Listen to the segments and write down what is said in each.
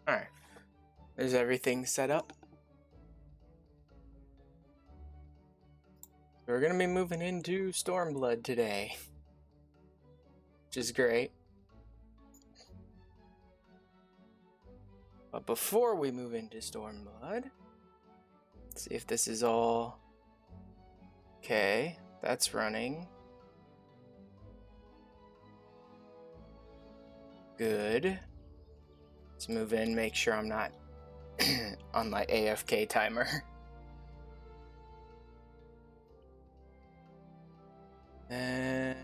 Alright. Is everything set up? We're gonna be moving into Stormblood today, which is great. But before we move into Stormblood, let's see if this is all okay. That's running. Good. Let's move in, make sure I'm not on my AFK timer. And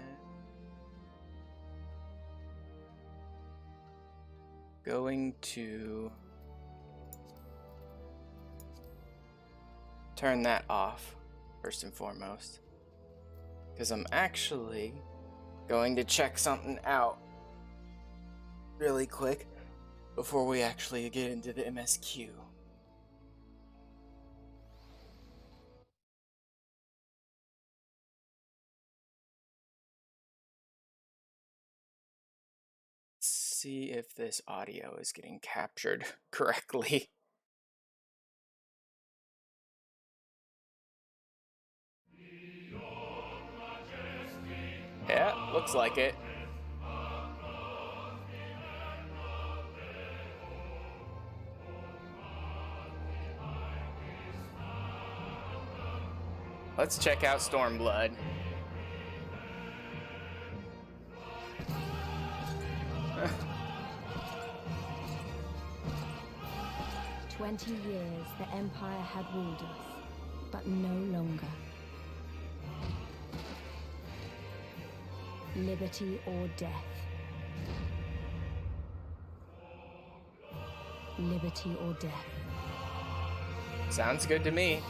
going to turn that off first and foremost, because I'm actually going to check something out really quick before we actually get into the MSQ. See if this audio is getting captured correctly. Yeah, looks like it. Let's check out Stormblood. 20 years the Empire had ruled us, but no longer. Liberty or death. Liberty or death. Sounds good to me.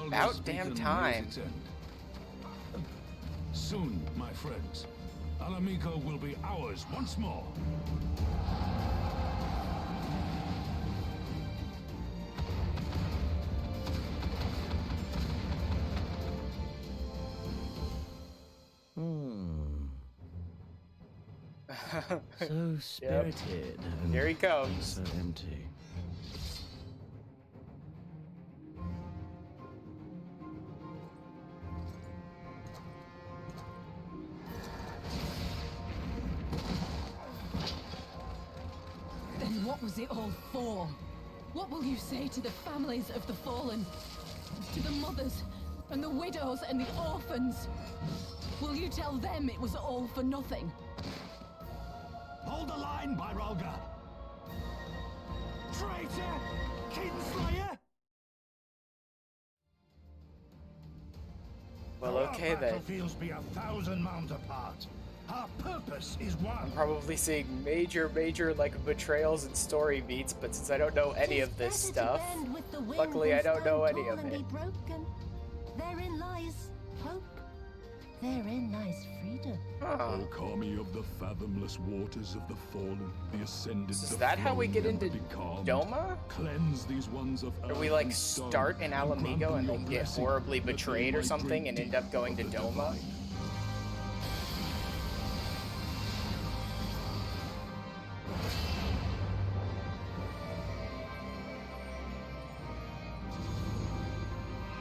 About damn time. Soon, my friends, Alamico will be ours once more. So spirited. Yep. Here he comes. So empty. Then what was it all for? What will you say to the families of the fallen? To the mothers and the widows and the orphans? Will you tell them it was all for nothing? Hold the line, Byrolga! Traitor! Kinslayer! Well, okay then. Battlefields be 1,000 miles apart. Our purpose is one. I'm probably seeing major like betrayals and story beats, but since I don't know any of this stuff, luckily I don't know any of it. Therein lies hope. Therein lies freedom. O army of the fathomless waters of the fallen, the ascended. Is that how we get into Doma? Cleanse these ones of Or we like start in Alamigo and then get horribly betrayed or something and end up going to Doma?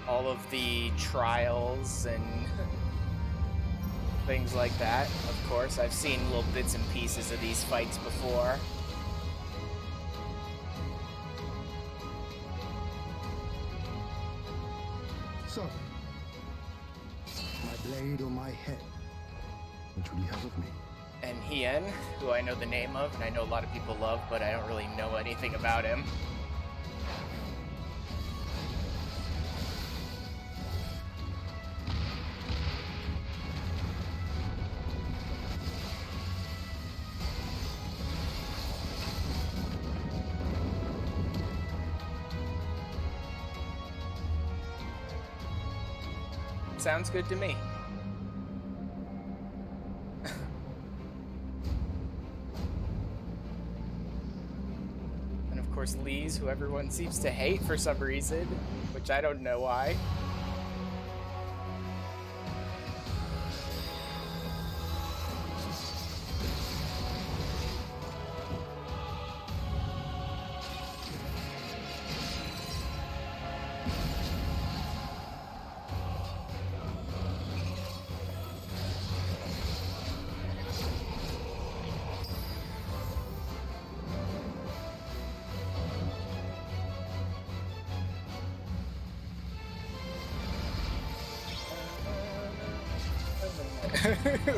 All of the trials and things like that. Of course, I've seen little bits and pieces of these fights before. So, my blade or my head? Which will you have of me? And Hien, who I know the name of, and I know a lot of people love, but I don't really know anything about him. sounds good to me. And of course, Lee's, who everyone seems to hate for some reason, which I don't know why.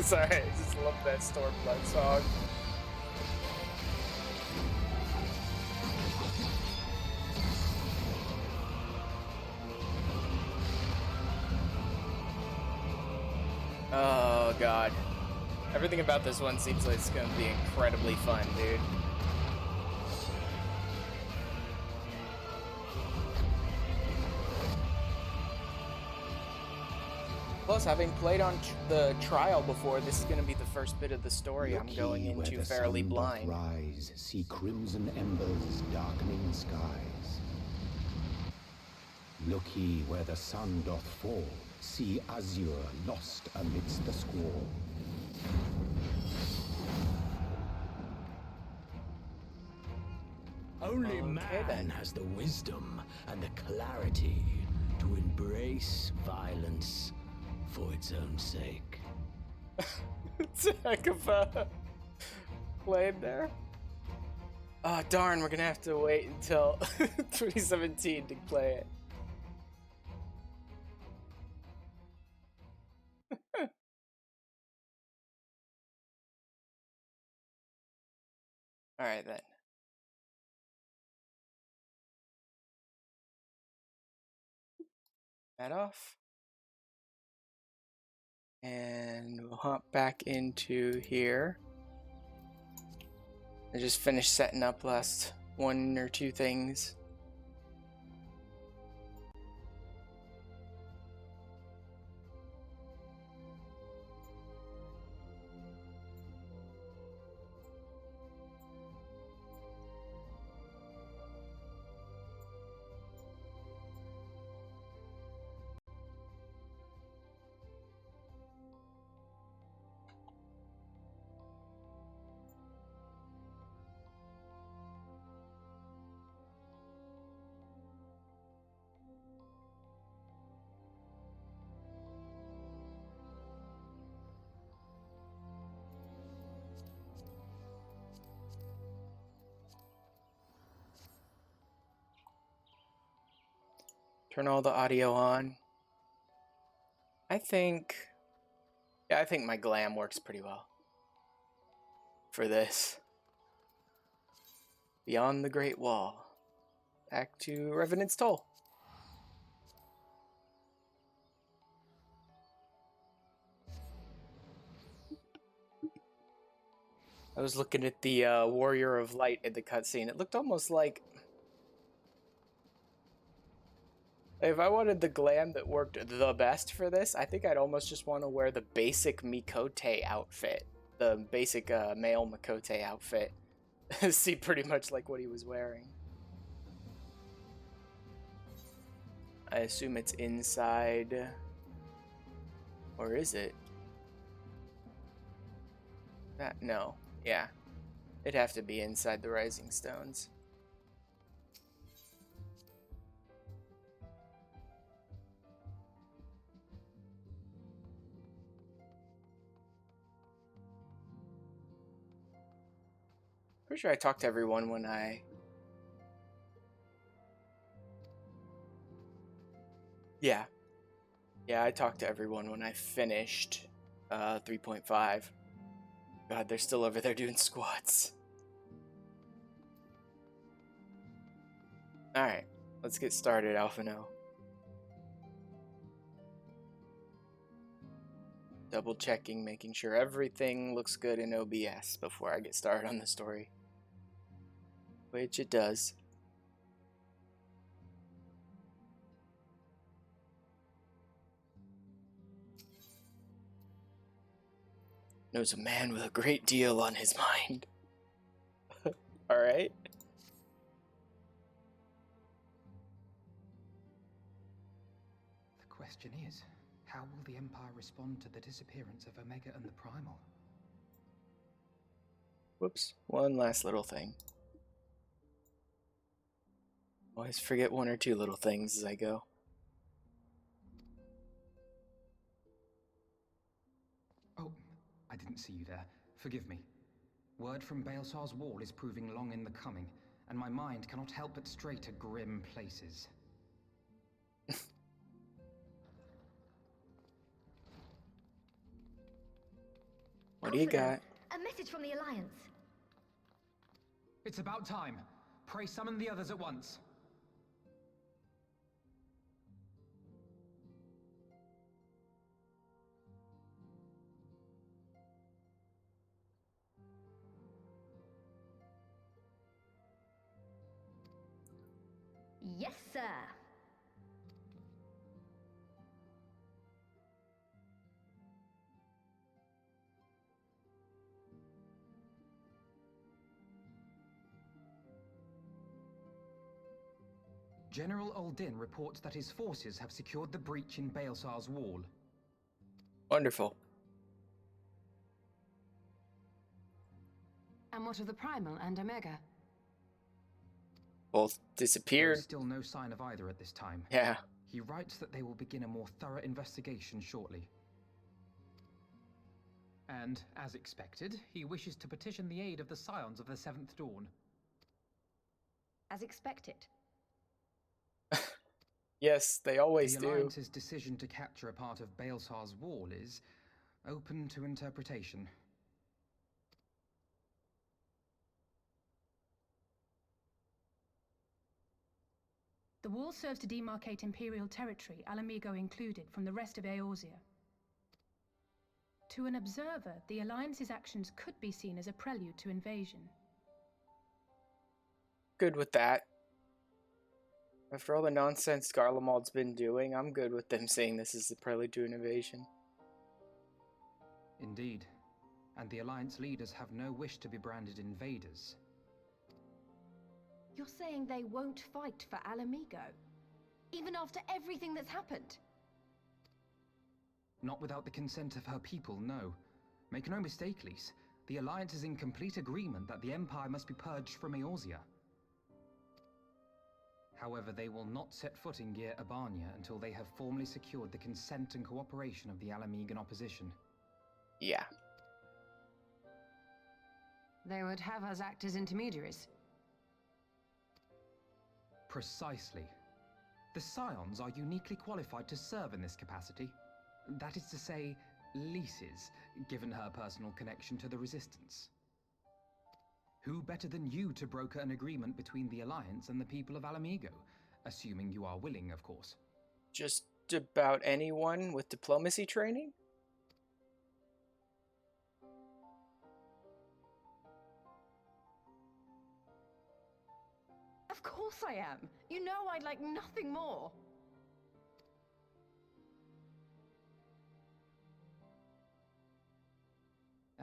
Sorry, I just love that Stormblood song. Oh god. Everything about this one seems like it's gonna be incredibly fun, dude. Plus, having played on the trial before, this is going to be the first bit of the story I'm going into fairly blind. Rise, see crimson embers darkening skies. Look ye where the sun doth fall, see azure lost amidst the squall. Only man has the wisdom and the clarity to embrace violence for its own sake. It's a heck of a claim there. Oh darn, we're gonna have to wait until 2017 to play it. Alright then. That off. And we'll hop back into here. I just finished setting up last 1 or 2 things. Turn all the audio on. I think my glam works pretty well for this. Beyond the Great Wall. Back to Revenant's Toll. I was looking at the Warrior of Light in the cutscene. It looked almost like... If I wanted the glam that worked the best for this, I think I'd almost just want to wear the basic Mikote outfit. The basic male Mikote outfit. See pretty much like what he was wearing. I assume it's inside... Or is it? No. Yeah. It'd have to be inside the Rising Stones. Pretty sure I talked to everyone when I... Yeah. Yeah, I talked to everyone when I finished 3.5. God, they're still over there doing squats. Alright, let's get started, Alphino. Double checking, making sure everything looks good in OBS before I get started on the story. Which it does. knows a man with a great deal on his mind. Alright. The question is, how will the Empire respond to the disappearance of Omega and the Primal? Whoops. One last little thing. Always forget one or two little things as I go. Oh, I didn't see you there. Forgive me. Word from Baelsar's wall is proving long in the coming, and my mind cannot help but stray to grim places. What do you got? A message from the Alliance. It's about time. Pray summon the others at once. Yes, sir. General Uldin reports that his forces have secured the breach in Baelsar's wall. Wonderful. And what of the Primal and Omega? Both There disappeared. is still no sign of either at this time. Yeah. He writes that they will begin a more thorough investigation shortly. And, as expected, he wishes to petition the aid of the Scions of the Seventh Dawn. As expected. Yes, they always The do. Alliance's decision to capture a part of Baelsar's wall is open to interpretation. The wall serves to demarcate Imperial territory, Alamigo included, from the rest of Eorzea. To an observer, the Alliance's actions could be seen as a prelude to invasion. Good with that. After all the nonsense Garlemald's been doing, I'm good with them saying this is the prelude to an invasion. Indeed. And the Alliance leaders have no wish to be branded invaders. You're saying they won't fight for Alamigo? Even after everything that's happened? Not without the consent of her people, no. Make no mistake, Lys. The Alliance is in complete agreement that the Empire must be purged from Eorzea. However, they will not set foot in Gyr Abania until they have formally secured the consent and cooperation of the Alamigan opposition. Yeah. They would have us act as intermediaries. Precisely. The Scions are uniquely qualified to serve in this capacity. That is to say, Lys's, given her personal connection to the Resistance. Who better than you to broker an agreement between the Alliance and the people of Alamigo? Assuming you are willing, of course. Just about anyone with diplomacy training? Of course I am. You know I'd like nothing more.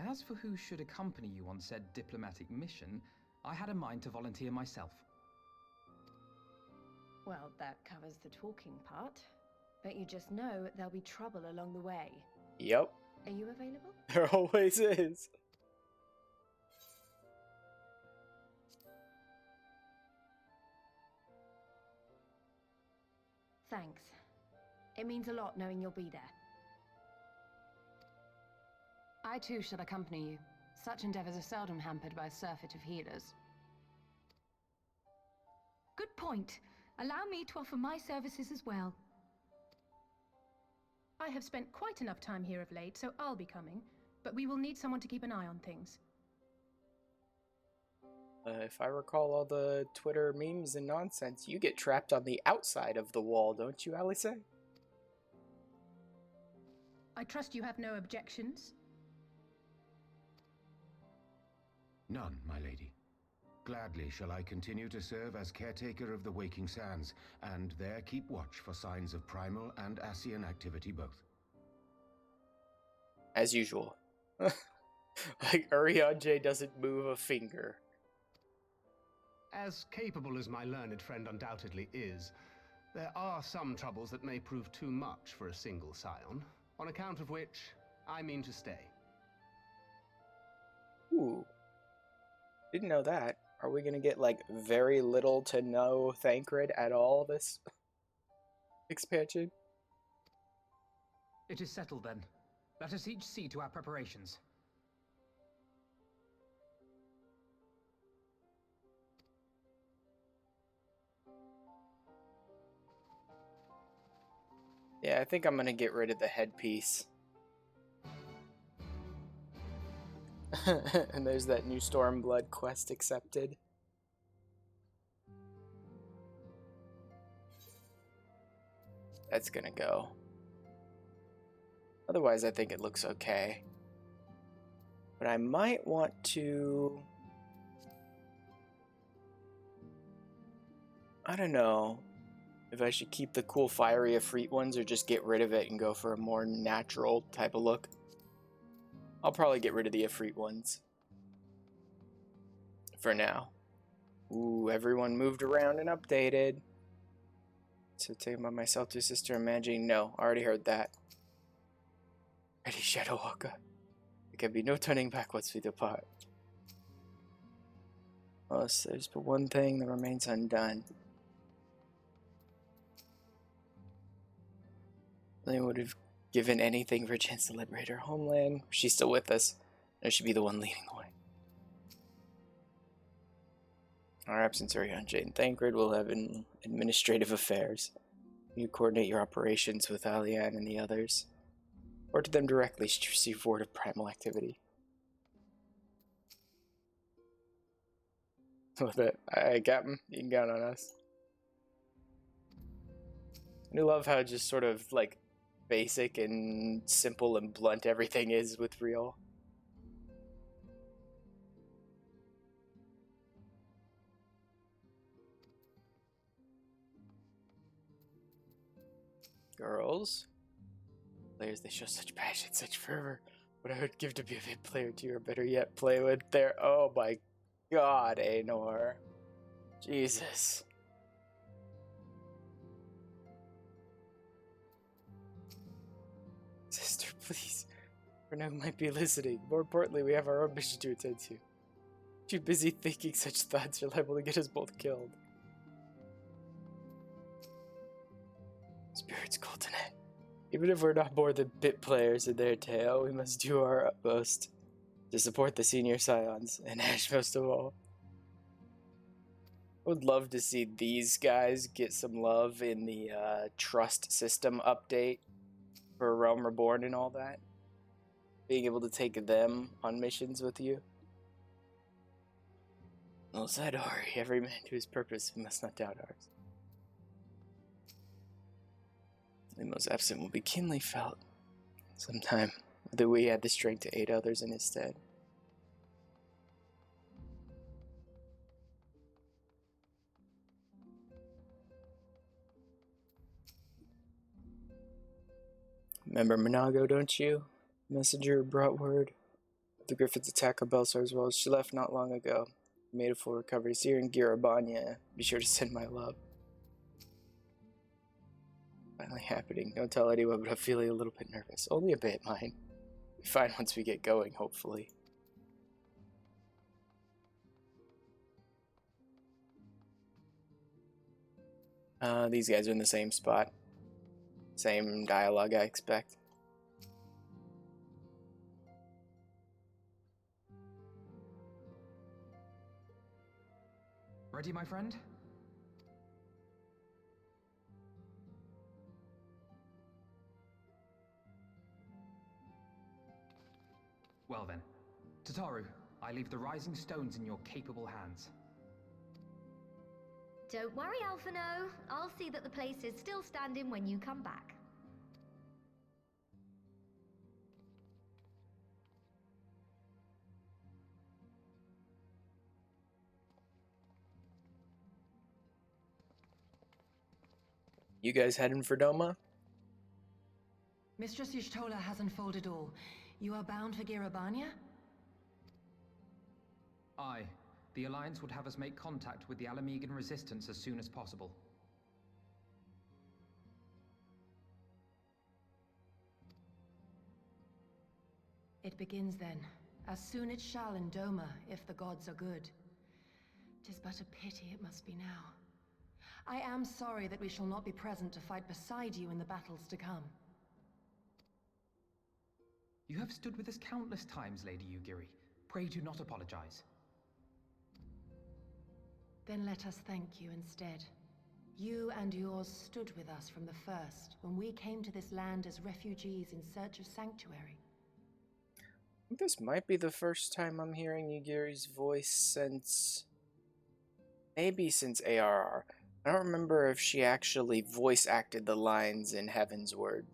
As for who should accompany you on said diplomatic mission, I had a mind to volunteer myself. Well, that covers the talking part. But you just know there'll be trouble along the way. Yep. Are you available? There always is. Thanks. It means a lot knowing you'll be there. I too shall accompany you. Such endeavors are seldom hampered by a surfeit of healers. Good point. Allow me to offer my services as well. I have spent quite enough time here of late, so I'll be coming. But we will need someone to keep an eye on things. If I recall all the Twitter memes and nonsense, you get trapped on the outside of the wall, don't you, Alice? I trust you have no objections? None, my lady. Gladly shall I continue to serve as caretaker of the Waking Sands, and there keep watch for signs of primal and Ascian activity both. As usual. Like, Urianger doesn't move a finger. As capable as my learned friend undoubtedly is, there are some troubles that may prove too much for a single scion, on account of which I mean to stay. Ooh. Didn't know that. Are we gonna get, like, very little to no Thancred at all this expansion? It is settled then. Let us each see to our preparations. Yeah, I think I'm gonna get rid of the headpiece. And there's that new Stormblood quest accepted. That's gonna go. Otherwise, I think it looks okay. But I might want to... I don't know if I should keep the cool fiery Efreet ones or just get rid of it and go for a more natural type of look. I'll probably get rid of the Efreet ones. For now. Ooh, everyone moved around and updated. So taking by myself to sister imagining. No, I already heard that. Ready, Shadowwalker. There can be no turning back once we depart. Oh, so there's but one thing that remains undone. They would have given anything for a chance to liberate her homeland. She's still with us. I should be the one leading the way. Our absence, Urianger and Thancred will have administrative affairs. You coordinate your operations with Alian and the others. Or to them directly should you receive word of primal activity. With it. Alright, Captain. You can count on us. I love how just sort of, like, basic and simple and blunt everything is with Real. Girls. Players, they show such passion, such fervor. What I would give to be a vid player to, or better yet, play with their... Oh my god, Anor. Jesus. Sister, please. Renault might be listening. More importantly, we have our own mission to attend to. Too busy thinking such thoughts are liable to get us both killed. Spirits call tonight. Even if we're not more than bit players in their tale, we must do our utmost to support the senior scions, and Ash most of all. I would love to see these guys get some love in the trust system update for Realm Reborn and all that. Being able to take them on missions with you. Well said, Ori. Every man to his purpose, we must not doubt ours. The most absent will be keenly felt sometime, whether we had the strength to aid others in his stead. Remember Monago, don't you? Messenger brought word of the Griffith's attack on Belsar as well as she left not long ago. Made a full recovery. See her in Girabanya. Be sure to send my love. Finally happening. Don't tell anyone, but I'm feeling a little bit nervous. Only a bit, mine. Be fine once we get going, hopefully. These guys are in the same spot. Same dialogue, I expect. Ready, my friend? Well then, Tataru, I leave the rising stones in your capable hands. Don't worry, Alphino. I'll see that the place is still standing when you come back. You guys heading for Doma? Mistress Y'shtola has unfolded all. You are bound for Girabanya? Aye. The Alliance would have us make contact with the Alamegan resistance as soon as possible. It begins then. As soon it shall in Doma, if the gods are good. 'Tis but a pity it must be now. I am sorry that we shall not be present to fight beside you in the battles to come. You have stood with us countless times, Lady Yugiri. Pray do not apologize. Then let us thank you instead. You and yours stood with us from the first, when we came to this land as refugees in search of sanctuary. This might be the first time I'm hearing Yugiri's voice since... maybe since ARR. I don't remember if she actually voice acted the lines in Heaven's Word.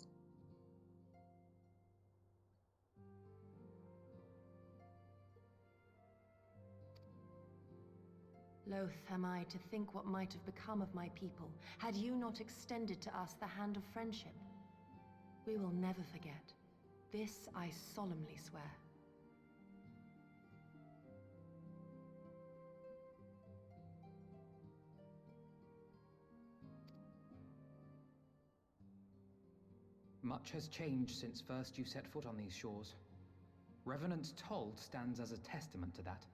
Loath am I to think what might have become of my people, had you not extended to us the hand of friendship. We will never forget. This I solemnly swear. Much has changed since first you set foot on these shores. Revenant's toll stands as a testament to that.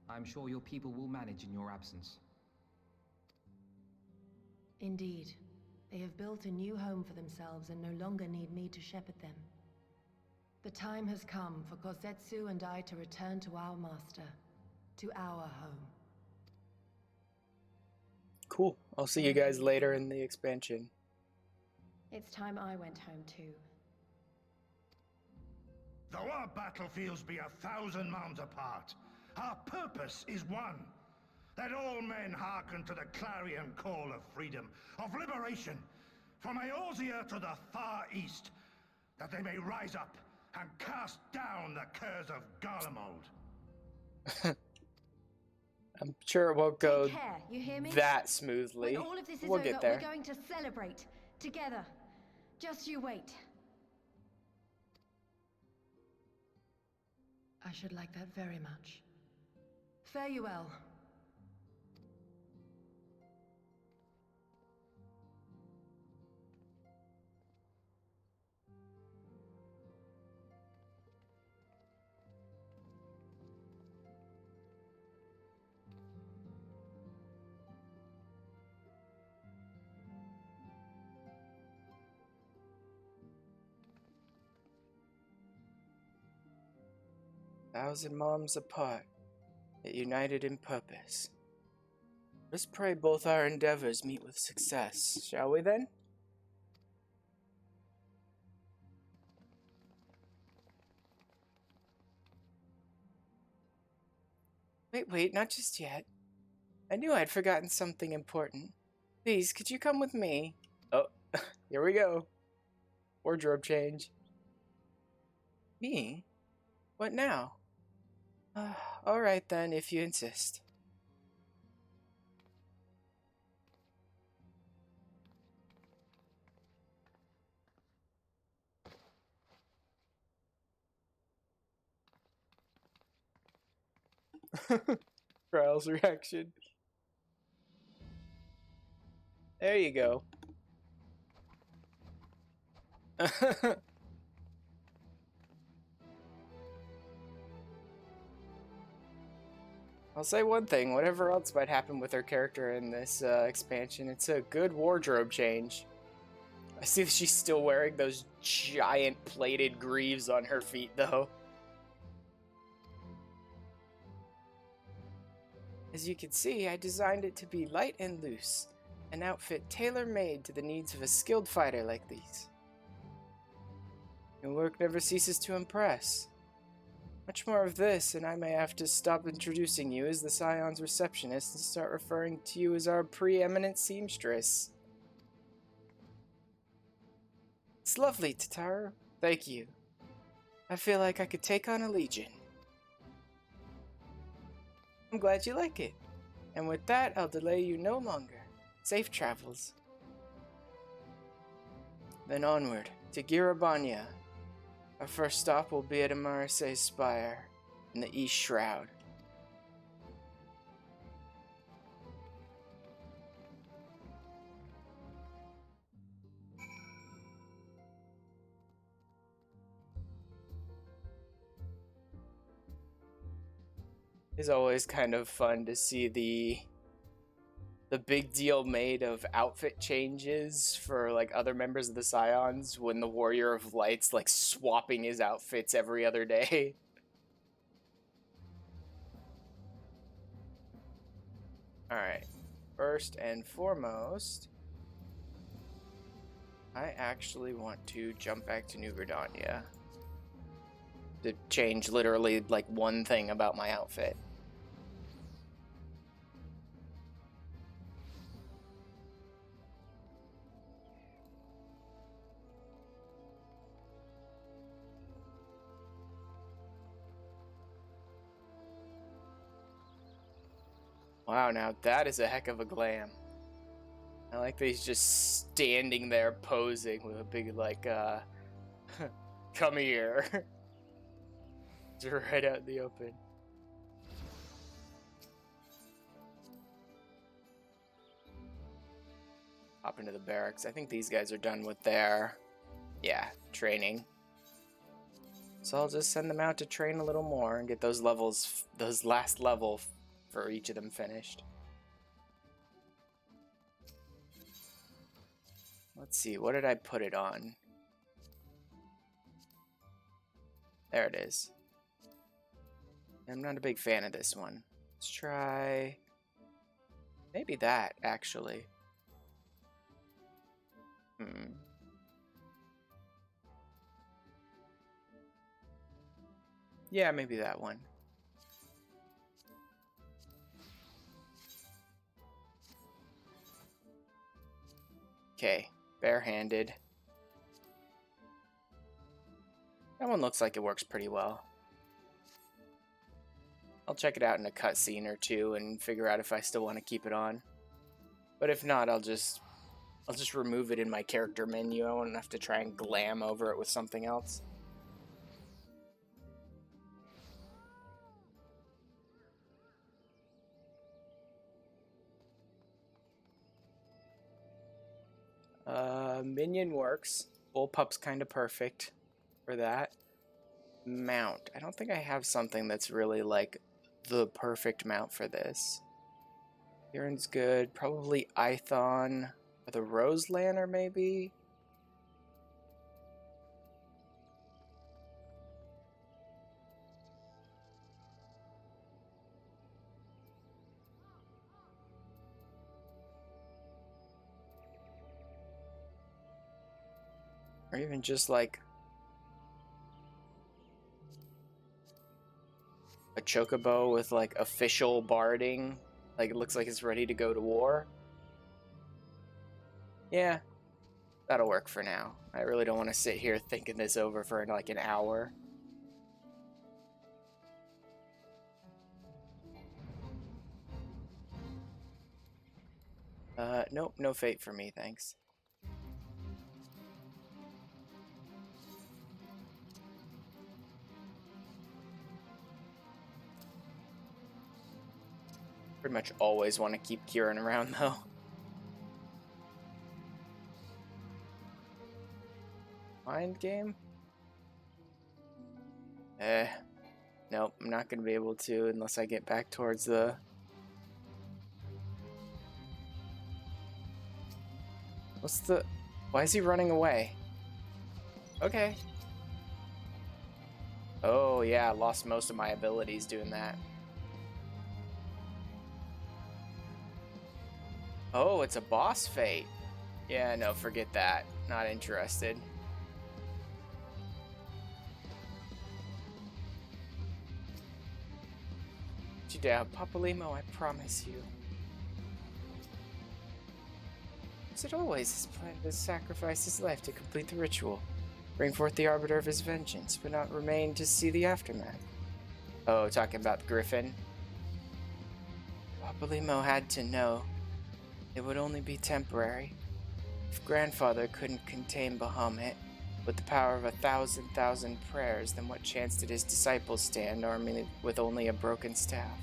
I'm sure your people will manage in your absence. Indeed. They have built a new home for themselves and no longer need me to shepherd them. The time has come for Kozetsu and I to return to our master, to our home. Cool. I'll see you guys later in the expansion. It's time I went home too. Though our battlefields be 1,000 mounds apart, our purpose is one. That all men hearken to the clarion call of freedom, of liberation, from Eorzea to the far east, that they may rise up and cast down the curse of Garlemald. I'm sure it won't go Take care, you hear me? that smoothly. When all of this is we'll over, get there. we're going to celebrate together. Just you wait. I should like that very much. Fare you well. Thousand moms apart, yet united in purpose. Let's pray both our endeavors meet with success, shall we then? Wait, not just yet. I knew I'd forgotten something important. Please, could you come with me? Oh, here we go. Wardrobe change. Me? What now? Alright then, if you insist. Trial's reaction. There you go. I'll say one thing, whatever else might happen with her character in this expansion, it's a good wardrobe change. I see that she's still wearing those giant plated greaves on her feet, though. As you can see, I designed it to be light and loose, an outfit tailor-made to the needs of a skilled fighter like these. Your work never ceases to impress. Much more of this, and I may have to stop introducing you as the Scion's receptionist and start referring to you as our preeminent seamstress. It's lovely, Tataru. Thank you. I feel like I could take on a legion. I'm glad you like it. And with that, I'll delay you no longer. Safe travels. Then onward, to Girabanya. Our first stop will be at Amarise's Spire, in the East Shroud. It's always kind of fun to see the big deal made of outfit changes for like other members of the Scions when the Warrior of Light's like swapping his outfits every other day. Alright, first and foremost, I actually want to jump back to New Gridania to change literally like one thing about my outfit. Wow, now that is a heck of a glam. I like that he's just standing there posing with a big, like, come here. It's right out in the open. Hop into the barracks. I think these guys are done with their, training. So I'll just send them out to train a little more and get those levels, those last level for each of them finished. Let's see, what did I put it on? There it is. I'm not a big fan of this one. Let's try maybe that, actually. Yeah, maybe that one. Okay, barehanded. That one looks like it works pretty well. I'll check it out in a cutscene or two and figure out if I still want to keep it on. But if not, I'll just remove it in my character menu. I won't have to try and glam over it with something else. Minion works. Bullpup's kind of perfect for that. Mount. I don't think I have something that's really like the perfect mount for this. Kieran's good. Probably Ithon or the Rose Lanner, maybe? Or even just like a chocobo with like official barding. Like it looks like it's ready to go to war. Yeah, that'll work for now. I really don't want to sit here thinking this over for like an hour. Nope, no fate for me, thanks. Pretty much always want to keep Kieran around, though. Mind game? Nope, I'm not going to be able to unless I get back towards the... What's the... Why is he running away? Okay. Oh, yeah, I lost most of my abilities doing that. Oh, it's a boss fate. Yeah, no, forget that. Not interested. Put you down, Papalimo, I promise you. As it always, his plan to sacrifice his life to complete the ritual. Bring forth the arbiter of his vengeance, but not remain to see the aftermath. Oh, talking about Griffin. Papalimo had to know it would only be temporary. If Grandfather couldn't contain Bahamut with the power of 1,000,000 prayers, then what chance did his disciples stand armed with only a broken staff?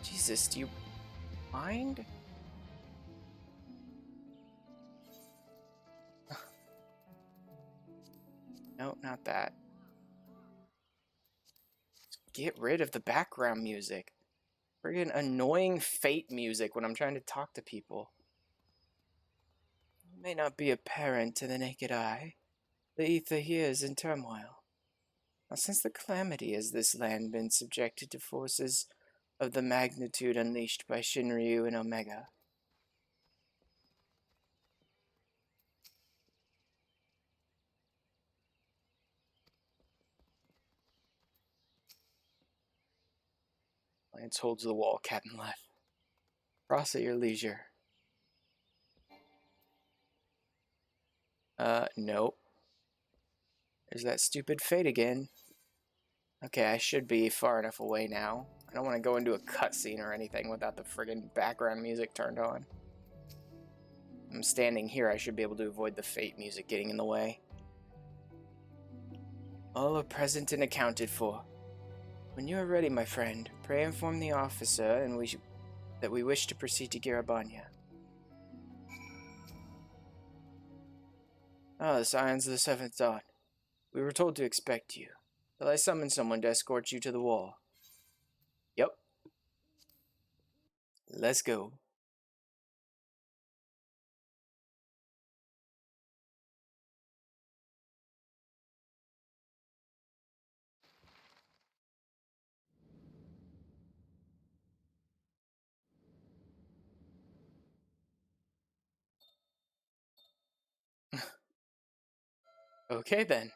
Jesus, do you mind? No, not that. get rid of the background music. Friggin' annoying fate music when I'm trying to talk to people. It may not be apparent to the naked eye. The ether here is in turmoil. Now, since the calamity has this land been subjected to forces of the magnitude unleashed by Shinryu and Omega. Lance holds the wall, Captain left. Cross at your leisure. Nope. There's that stupid fate again. Okay, I should be far enough away now. I don't want to go into a cutscene or anything without the friggin' background music turned on. I'm standing here, I should be able to avoid the fate music getting in the way. All are present and accounted for. When you are ready, my friend, pray inform the officer and that we wish to proceed to Garabanya. Ah, the Scions of the Seventh Dawn. We were told to expect you. Shall I summon someone to escort you to the wall? Yep. Let's go. Okay then.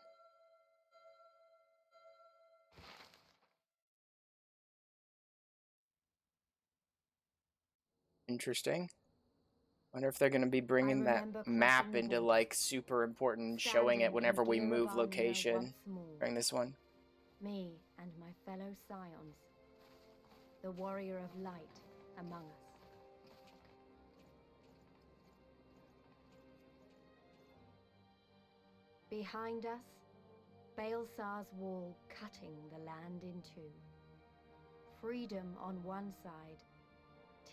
Interesting. Wonder if they're going to be bringing that map into like super important, showing it whenever we move location during this one. Me and my fellow scions, the warrior of light among us. Behind us, Baelsar's wall cutting the land in two. Freedom on one side,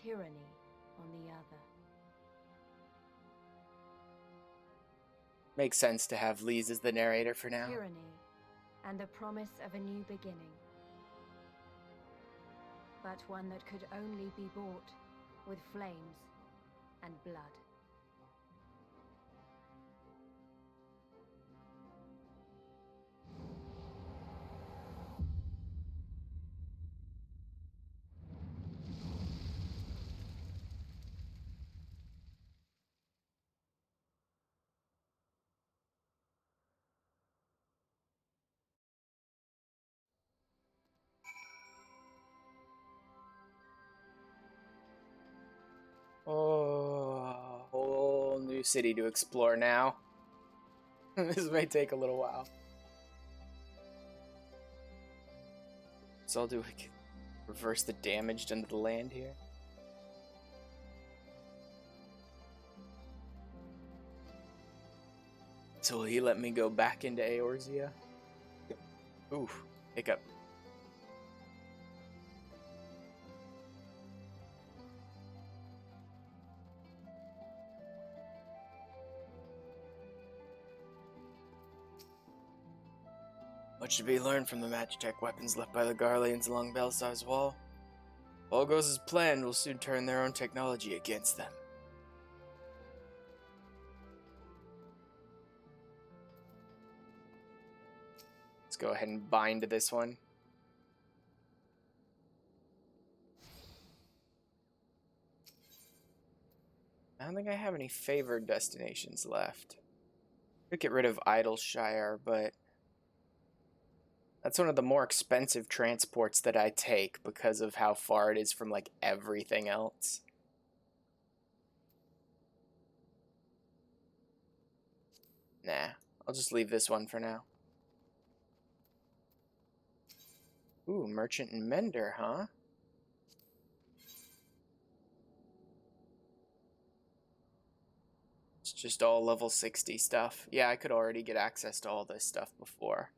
tyranny on the other. Makes sense to have Lise as the narrator for now. Tyranny and the promise of a new beginning. But one that could only be bought with flames and blood. Oh, whole new city to explore now. This may take a little while. So I'll do like reverse the damage done to the land here. So will he let me go back into Eorzea? Oof, hiccup. Much to be learned from the Magitech weapons left by the Garleans along Baelsar's wall. If all goes as planned, we'll soon turn their own technology against them. Let's go ahead and bind to this one. I don't think I have any favored destinations left. Could get rid of Idleshire, but that's one of the more expensive transports that I take because of how far it is from, like, everything else. Nah, I'll just leave this one for now. Ooh, Merchant and Mender, huh? It's just all level 60 stuff. Yeah, I could already get access to all this stuff before.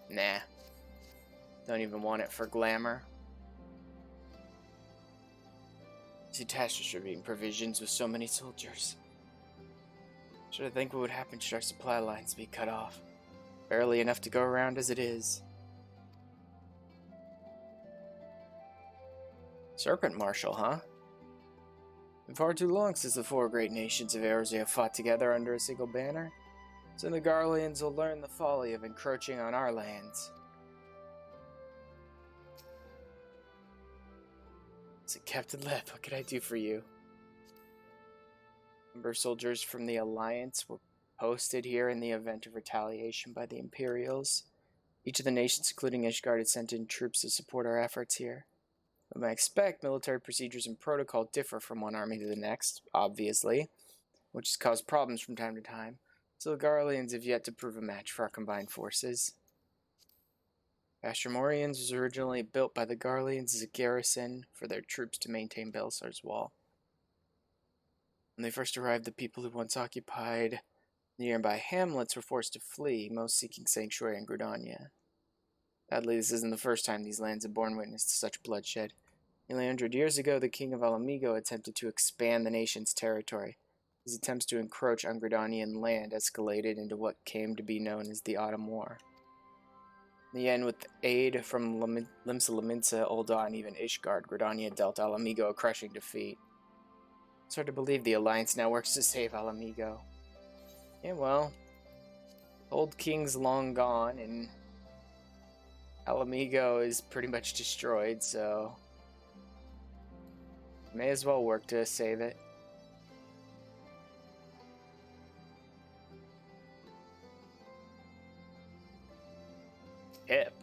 Nah. Don't even want it for glamour. Is attached distributing provisions with so many soldiers? Should I think what would happen should our supply lines be cut off? Barely enough to go around as it is. Serpent Marshal, huh? Been far too long since the four great nations of Eorzea have fought together under a single banner. Soon the Garleans will learn the folly of encroaching on our lands. So, Captain Lep, what can I do for you? Number of soldiers from the Alliance were posted here in the event of retaliation by the Imperials. Each of the nations, including Ishgard, had sent in troops to support our efforts here. I expect military procedures and protocol differ from one army to the next, obviously, which has caused problems from time to time. So the Garleans have yet to prove a match for our combined forces. Astromorians was originally built by the Garleans as a garrison for their troops to maintain Belsar's wall. When they first arrived, the people who once occupied nearby hamlets were forced to flee, most seeking sanctuary in Gridania. Sadly, this isn't the first time these lands have borne witness to such bloodshed. Nearly 100 years ago, the king of Alamigo attempted to expand the nation's territory. His attempts to encroach on Gridanian land escalated into what came to be known as the Autumn War. In the end, with aid from Limsa Lominsa, Ul'dah, and even Ishgard, Gridania dealt Alamigo a crushing defeat. It's hard to believe the Alliance now works to save Alamigo. Yeah, well, old king's long gone, and Alamigo is pretty much destroyed, so may as well work to save it. Hip.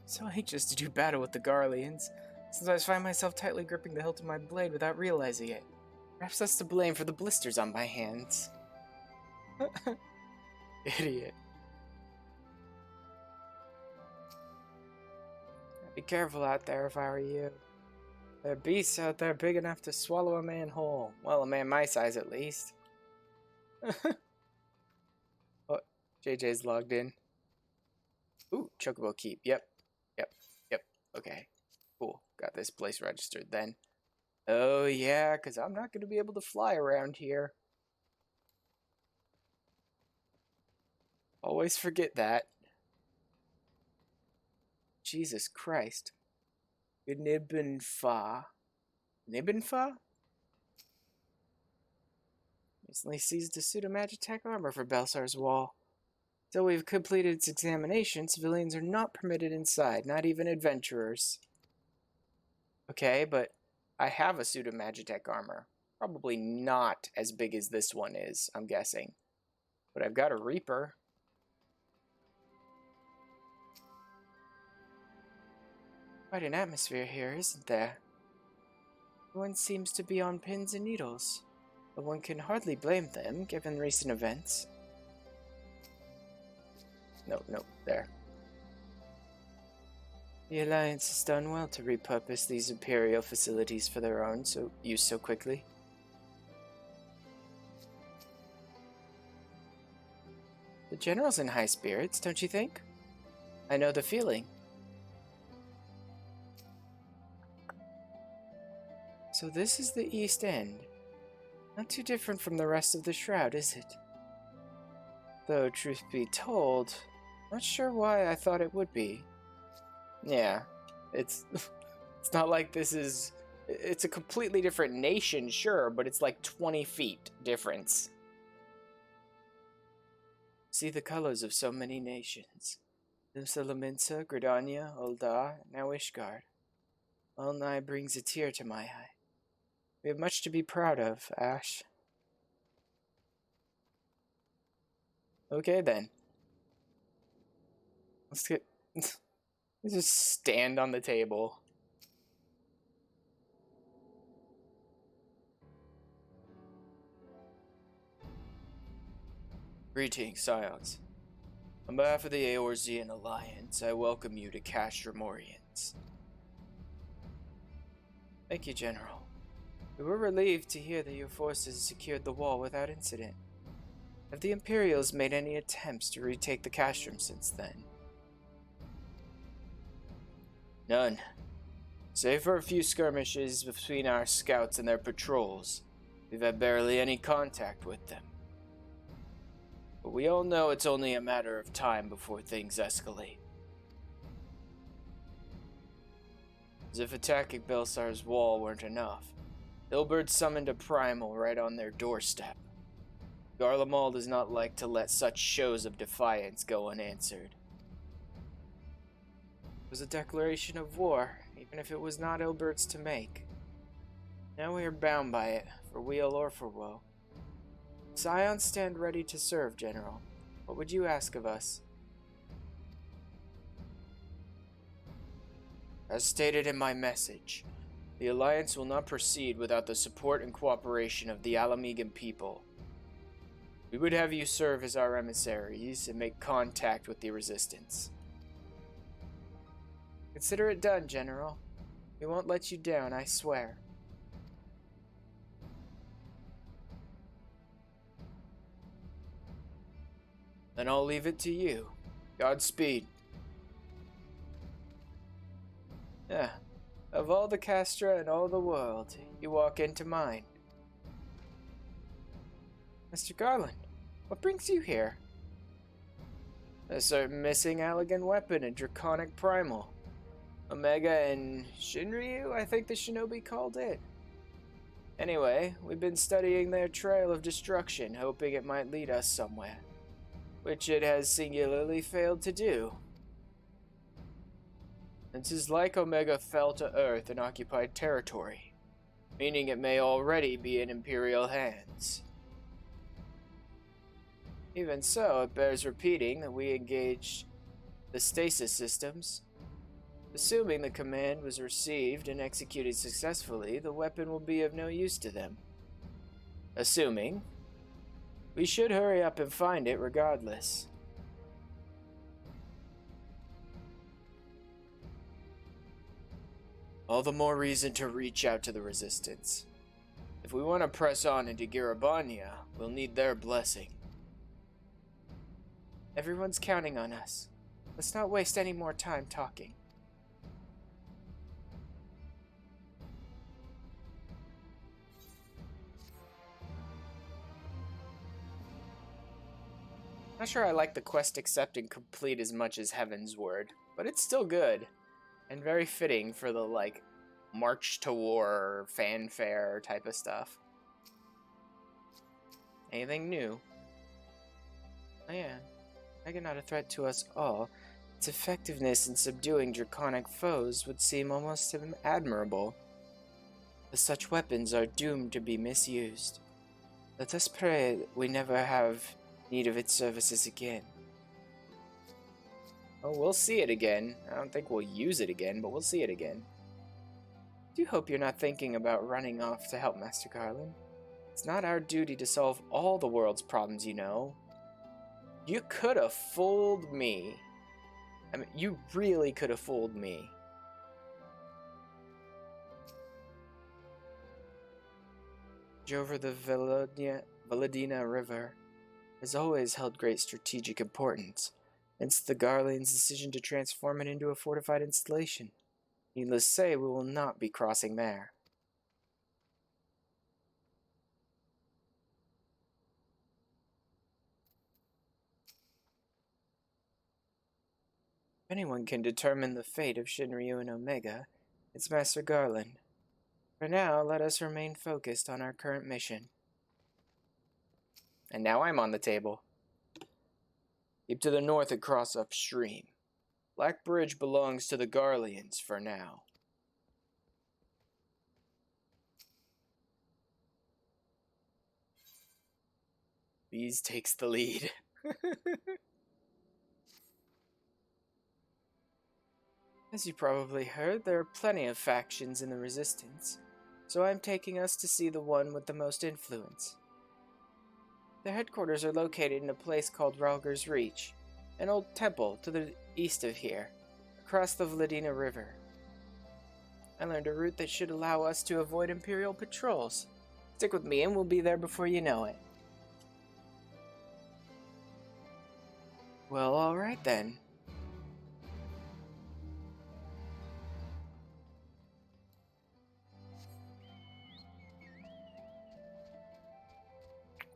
So anxious to do battle with the Garleans. Sometimes I find myself tightly gripping the hilt of my blade without realizing it. Perhaps that's to blame for the blisters on my hands. Idiot. Be careful out there if I were you. There are beasts out there big enough to swallow a man whole. Well, a man my size at least. Oh, JJ's logged in. Ooh, Chocobo Keep. Yep. Okay. Cool. Got this place registered then. Oh yeah, because I'm not going to be able to fly around here. Always forget that. Jesus Christ. Nibbenfa. Nibbenfa? Recently seized a pseudo-magitech armor for Belsar's wall. Until we've completed its examination, civilians are not permitted inside, not even adventurers. Okay, but I have a pseudo-magitech armor. Probably not as big as this one is, I'm guessing. But I've got a Reaper. Quite an atmosphere here, isn't there? Everyone seems to be on pins and needles, but one can hardly blame them, given recent events. No, there. The Alliance has done well to repurpose these Imperial facilities for their own use so quickly. The General's in high spirits, don't you think? I know the feeling. So this is the East End. Not too different from the rest of the Shroud, is it? Though, truth be told, not sure why I thought it would be. Yeah, it's not like this is... It's a completely different nation, sure, but it's like 20 feet difference. See the colors of so many nations. Limsa Lominsa, Gridania, Ul'dah, now Ishgard. Well nigh brings a tear to my eye. We have much to be proud of, Ash. Okay then. Let's get... Let's just stand on the table. Greetings, Scions. On behalf of the Eorzean Alliance, I welcome you to Castramorians. Thank you, General. We were relieved to hear that your forces secured the wall without incident. Have the Imperials made any attempts to retake the castrum since then? None. Save for a few skirmishes between our scouts and their patrols, we've had barely any contact with them. But we all know it's only a matter of time before things escalate. As if attacking Belsar's wall weren't enough, Ilberd summoned a primal right on their doorstep. Garlemald does not like to let such shows of defiance go unanswered. It was a declaration of war, even if it was not Ilberd's to make. Now we are bound by it, for weal or for woe. Scions stand ready to serve, General. What would you ask of us? As stated in my message, the Alliance will not proceed without the support and cooperation of the Alamegan people. We would have you serve as our emissaries and make contact with the Resistance. Consider it done, General. We won't let you down, I swear. Then I'll leave it to you. Godspeed. Yeah, of all the Castra in all the world, you walk into mine. Mr. Garland, what brings you here? A certain missing elegant weapon, a draconic primal. Omega and Shinryu, I think the shinobi called it. Anyway, we've been studying their trail of destruction, hoping it might lead us somewhere, which it has singularly failed to do. It is like Omega fell to Earth in occupied territory, meaning it may already be in Imperial hands. Even so, it bears repeating that we engaged the stasis systems. Assuming the command was received and executed successfully, the weapon will be of no use to them. Assuming, we should hurry up and find it regardless. All the more reason to reach out to the Resistance. If we want to press on into Girabania, we'll need their blessing. Everyone's counting on us. Let's not waste any more time talking. Not sure I like the quest accept and complete as much as Heaven's Word, but it's still good, and very fitting for the, like, march to war, fanfare type of stuff. Anything new? Oh yeah, Mega not a threat to us all. Its effectiveness in subduing draconic foes would seem almost admirable. But such weapons are doomed to be misused. Let us pray that we never have need of its services again. Oh, we'll see it again. I don't think we'll use it again, but we'll see it again. I do hope you're not thinking about running off to help Master Garland. It's not our duty to solve all the world's problems, you know. You could have fooled me. I mean, you really could have fooled me. Over the Valadina River has always held great strategic importance, hence the Garlean's decision to transform it into a fortified installation. Needless to say, we will not be crossing there. If anyone can determine the fate of Shinryu and Omega, it's Master Garland. For now, let us remain focused on our current mission. And now I'm on the table. Keep to the north and cross upstream. Black Bridge belongs to the Garleans for now. Bees takes the lead. As you probably heard, there are plenty of factions in the Resistance, so I'm taking us to see the one with the most influence. Their headquarters are located in a place called Ralger's Reach, an old temple to the east of here, across the Valadina River. I learned a route that should allow us to avoid Imperial patrols. Stick with me and we'll be there before you know it. Well, alright then.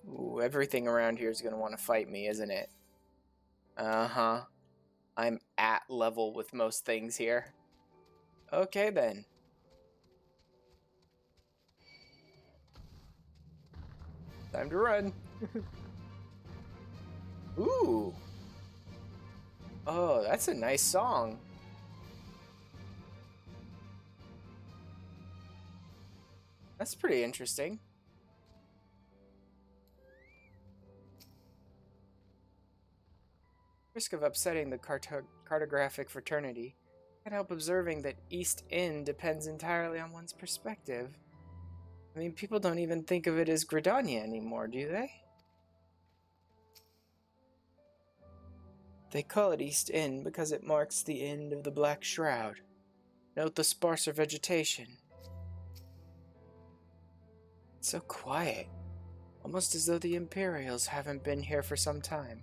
Ooh, everything around here is going to want to fight me, isn't it? Uh-huh. I'm at level with most things here. Okay, then. Time to run. Ooh. Oh, that's a nice song. That's pretty interesting. Risk of upsetting the cartographic fraternity. Can't help observing that East End depends entirely on one's perspective. I mean, people don't even think of it as Gridania anymore, do they? They call it East End because it marks the end of the Black Shroud. Note the sparser vegetation. It's so quiet, almost as though the Imperials haven't been here for some time.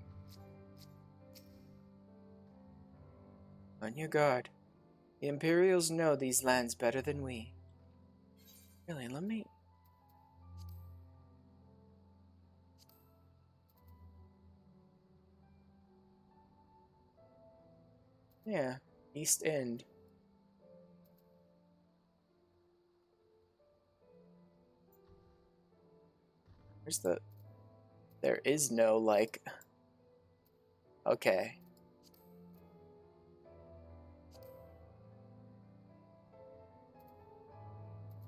On your guard. The Imperials know these lands better than we. Really, let me... Yeah, East End. Where's the... There is no, like... Okay.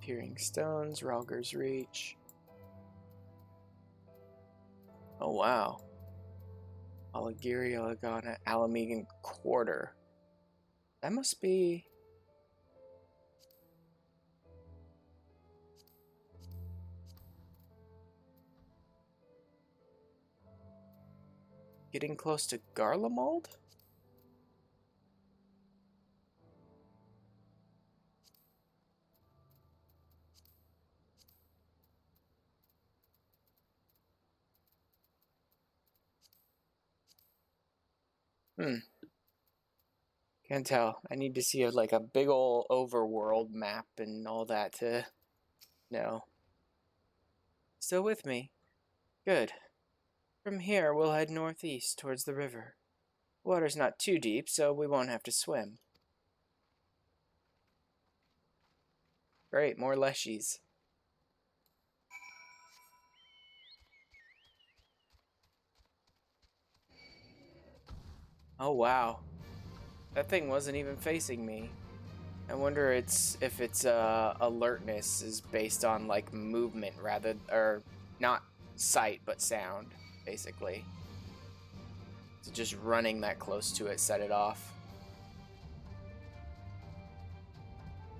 Peering Stones, Ralger's Reach. Oh, wow. Aligiri, Alagana, Alamegan Quarter. That must be... Getting close to Garlemald? Can't tell. I need to see like a big ol' overworld map and all that to know. Still with me? Good. From here, we'll head northeast towards the river. The water's not too deep, so we won't have to swim. Great, more leshies. Oh, wow. That thing wasn't even facing me. I wonder if its alertness is based on like movement rather, or not sight but sound, basically. So just running that close to it set it off.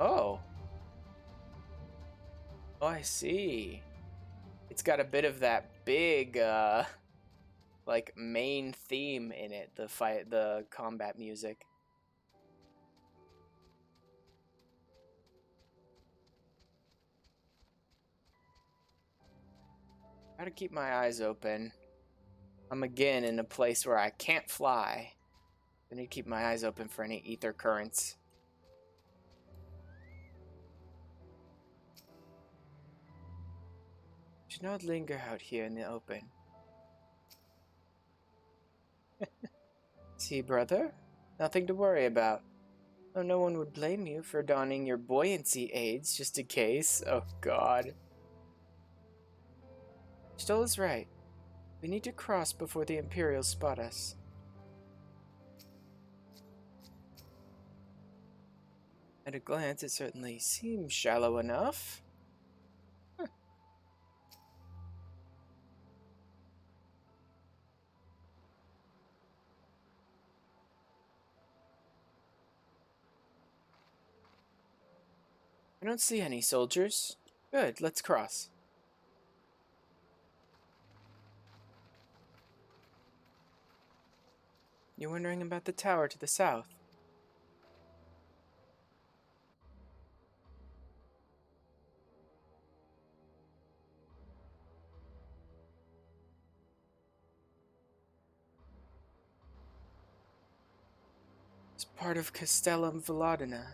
Oh. Oh, I see. It's got a bit of that big like main theme in it, the combat music. How to keep my eyes open. I'm again in a place where I can't fly. I need to keep my eyes open for any ether currents. Should not linger out here in the open. See, brother? Nothing to worry about. Oh, no one would blame you for donning your buoyancy aids just in case. Oh, God. Stoll is right. We need to cross before the Imperials spot us. At a glance, it certainly seems shallow enough. Huh. I don't see any soldiers. Good, let's cross. You're wondering about the tower to the south. It's part of Castellum Valladina.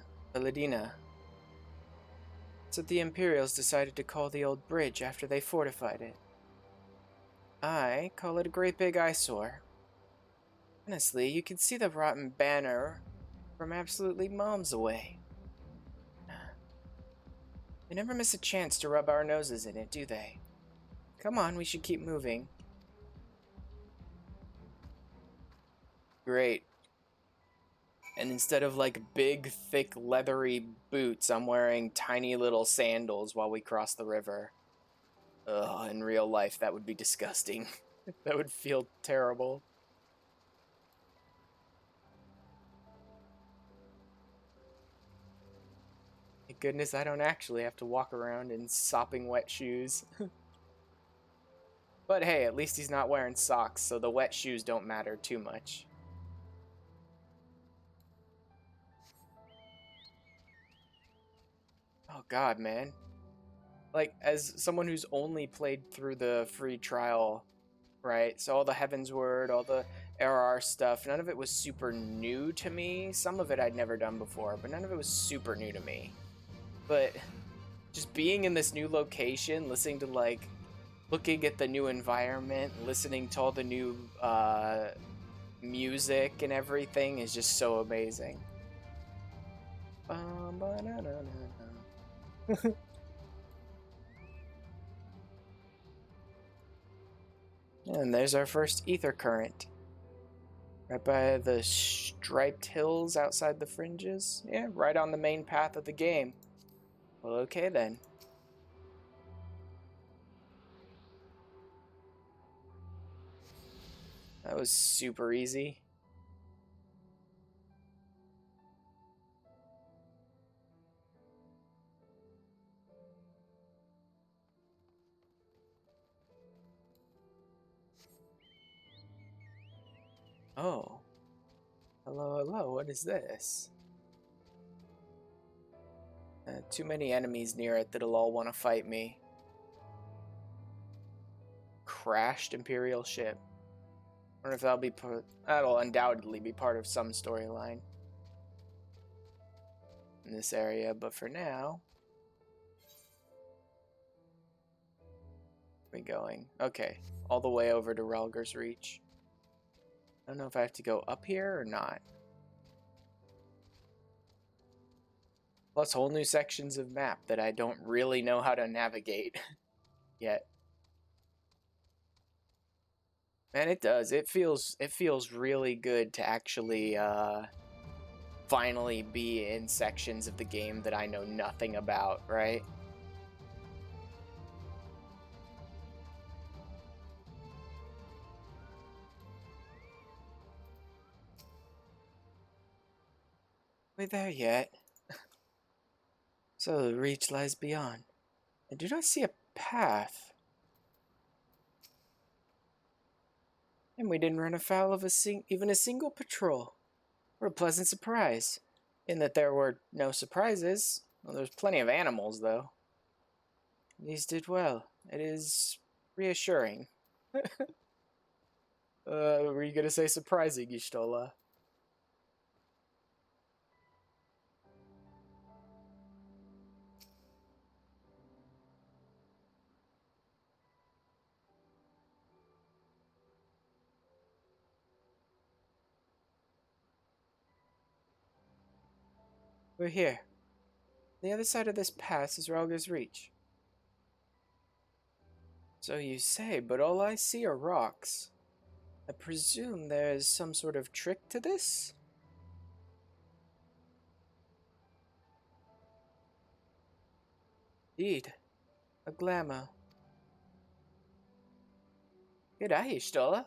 It's what the Imperials decided to call the old bridge after they fortified it. I call it a great big eyesore. Honestly, you can see the rotten banner from absolutely miles away. They never miss a chance to rub our noses in it, do they? Come on, we should keep moving. Great. And instead of like big, thick, leathery boots, I'm wearing tiny little sandals while we cross the river. Ugh, in real life, that would be disgusting. That would feel terrible. Thank goodness I don't actually have to walk around in sopping wet shoes. But hey, at least he's not wearing socks, so the wet shoes don't matter too much. Oh god, man. Like, as someone who's only played through the free trial, right? So all the Heavensward, all the RR stuff, none of it was super new to me. Some of it I'd never done before, but none of it was super new to me. But just being in this new location, listening to, like, looking at the new environment, listening to all the new music and everything is just so amazing. And there's our first ether current. Right by the striped hills outside the fringes. Yeah, right on the main path of the game. Well, okay then. That was super easy. Oh. Hello, hello, what is this? Too many enemies near it that'll all want to fight me. Crashed Imperial ship. I wonder if that'll undoubtedly be part of some storyline in this area, but for now, where are we going? Okay, all the way over to Relger's Reach. I don't know if I have to go up here or not. Plus whole new sections of map that I don't really know how to navigate yet. Man, it does. It feels really good to actually finally be in sections of the game that I know nothing about, right? We there yet? So the reach lies beyond. I do not see a path. And we didn't run afoul of even a single patrol. What a pleasant surprise. In that there were no surprises. Well, there's plenty of animals, though. These did well. It is reassuring. Were you gonna say surprising, Y'shtola? We're here. The other side of this pass is Relger's Reach. So you say, but all I see are rocks. I presume there is some sort of trick to this? Indeed. A glamour. G'day, Y'shtola.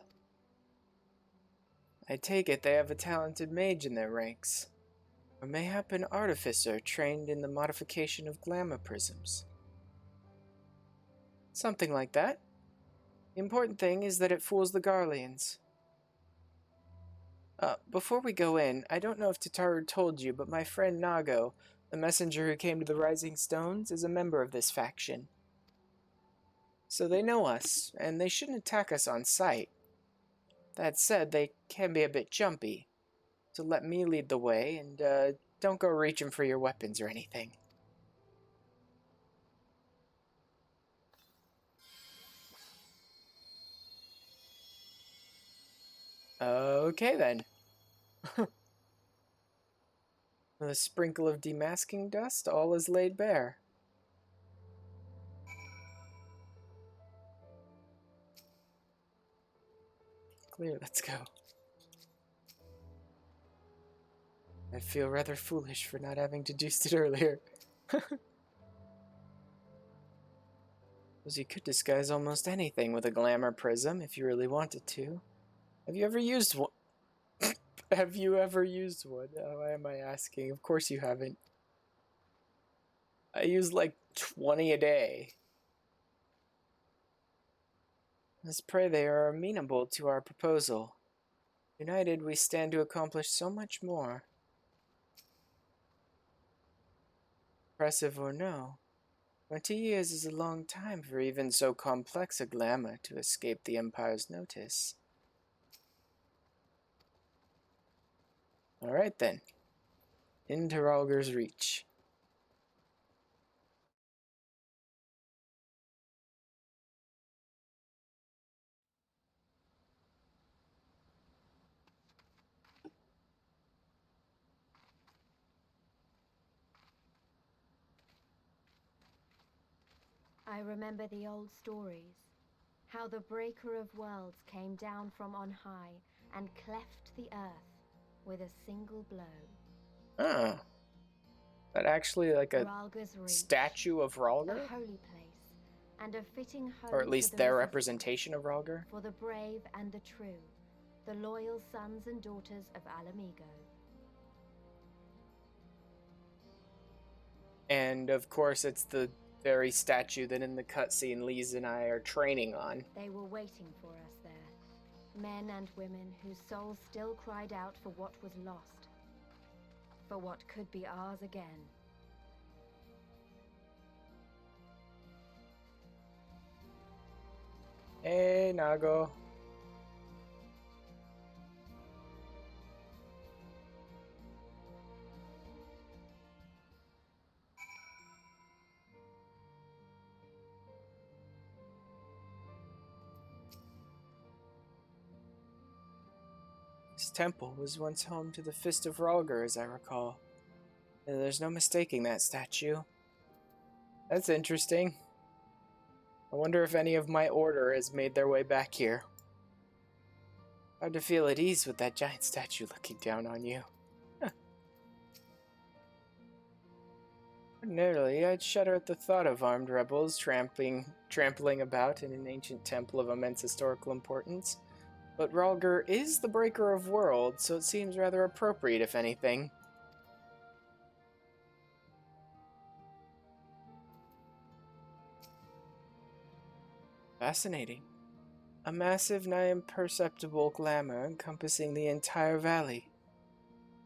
I take it they have a talented mage in their ranks. Or mayhap an artificer trained in the modification of glamour prisms. Something like that. The important thing is that it fools the Garleans. Before we go in, I don't know if Tataru told you, but my friend Nago, the messenger who came to the Rising Stones, is a member of this faction. So they know us, and they shouldn't attack us on sight. That said, they can be a bit jumpy. So let me lead the way, and don't go reaching for your weapons or anything. Okay then. With a sprinkle of demasking dust, all is laid bare. Clear, let's go. I feel rather foolish for not having deduced it earlier. Because you could disguise almost anything with a glamour prism if you really wanted to. Have you ever used one? Have you ever used one? Why am I asking? Of course you haven't. I use like 20 a day. Let's pray they are amenable to our proposal. United, we stand to accomplish so much more. Impressive or no, 20 years is a long time for even so complex a glamour to escape the Empire's notice. Alright then. Into Ralger's Reach. I remember the old stories. How the Breaker of Worlds came down from on high and cleft the earth with a single blow. Ah. That actually like a Ralger's Reach, statue of Ralger? a holy place, and a fitting home Or at least for the their resistance, representation of Ralger? for the brave and the true, the loyal sons and daughters of Alamigo. And of course it's the very statue that in the cutscene Lise and I are training on. They were waiting for us there. Men and women whose souls still cried out for what was lost. For what could be ours again. Hey, Nago. This temple was once home to the Fist of Ralger, as I recall. And there's no mistaking that statue. That's interesting. I wonder if any of my order has made their way back here. Hard to feel at ease with that giant statue looking down on you. Ordinarily, I'd shudder at the thought of armed rebels trampling about in an ancient temple of immense historical importance. But Ralger is the Breaker of Worlds, so it seems rather appropriate, if anything. Fascinating. A massive, nigh imperceptible glamour encompassing the entire valley.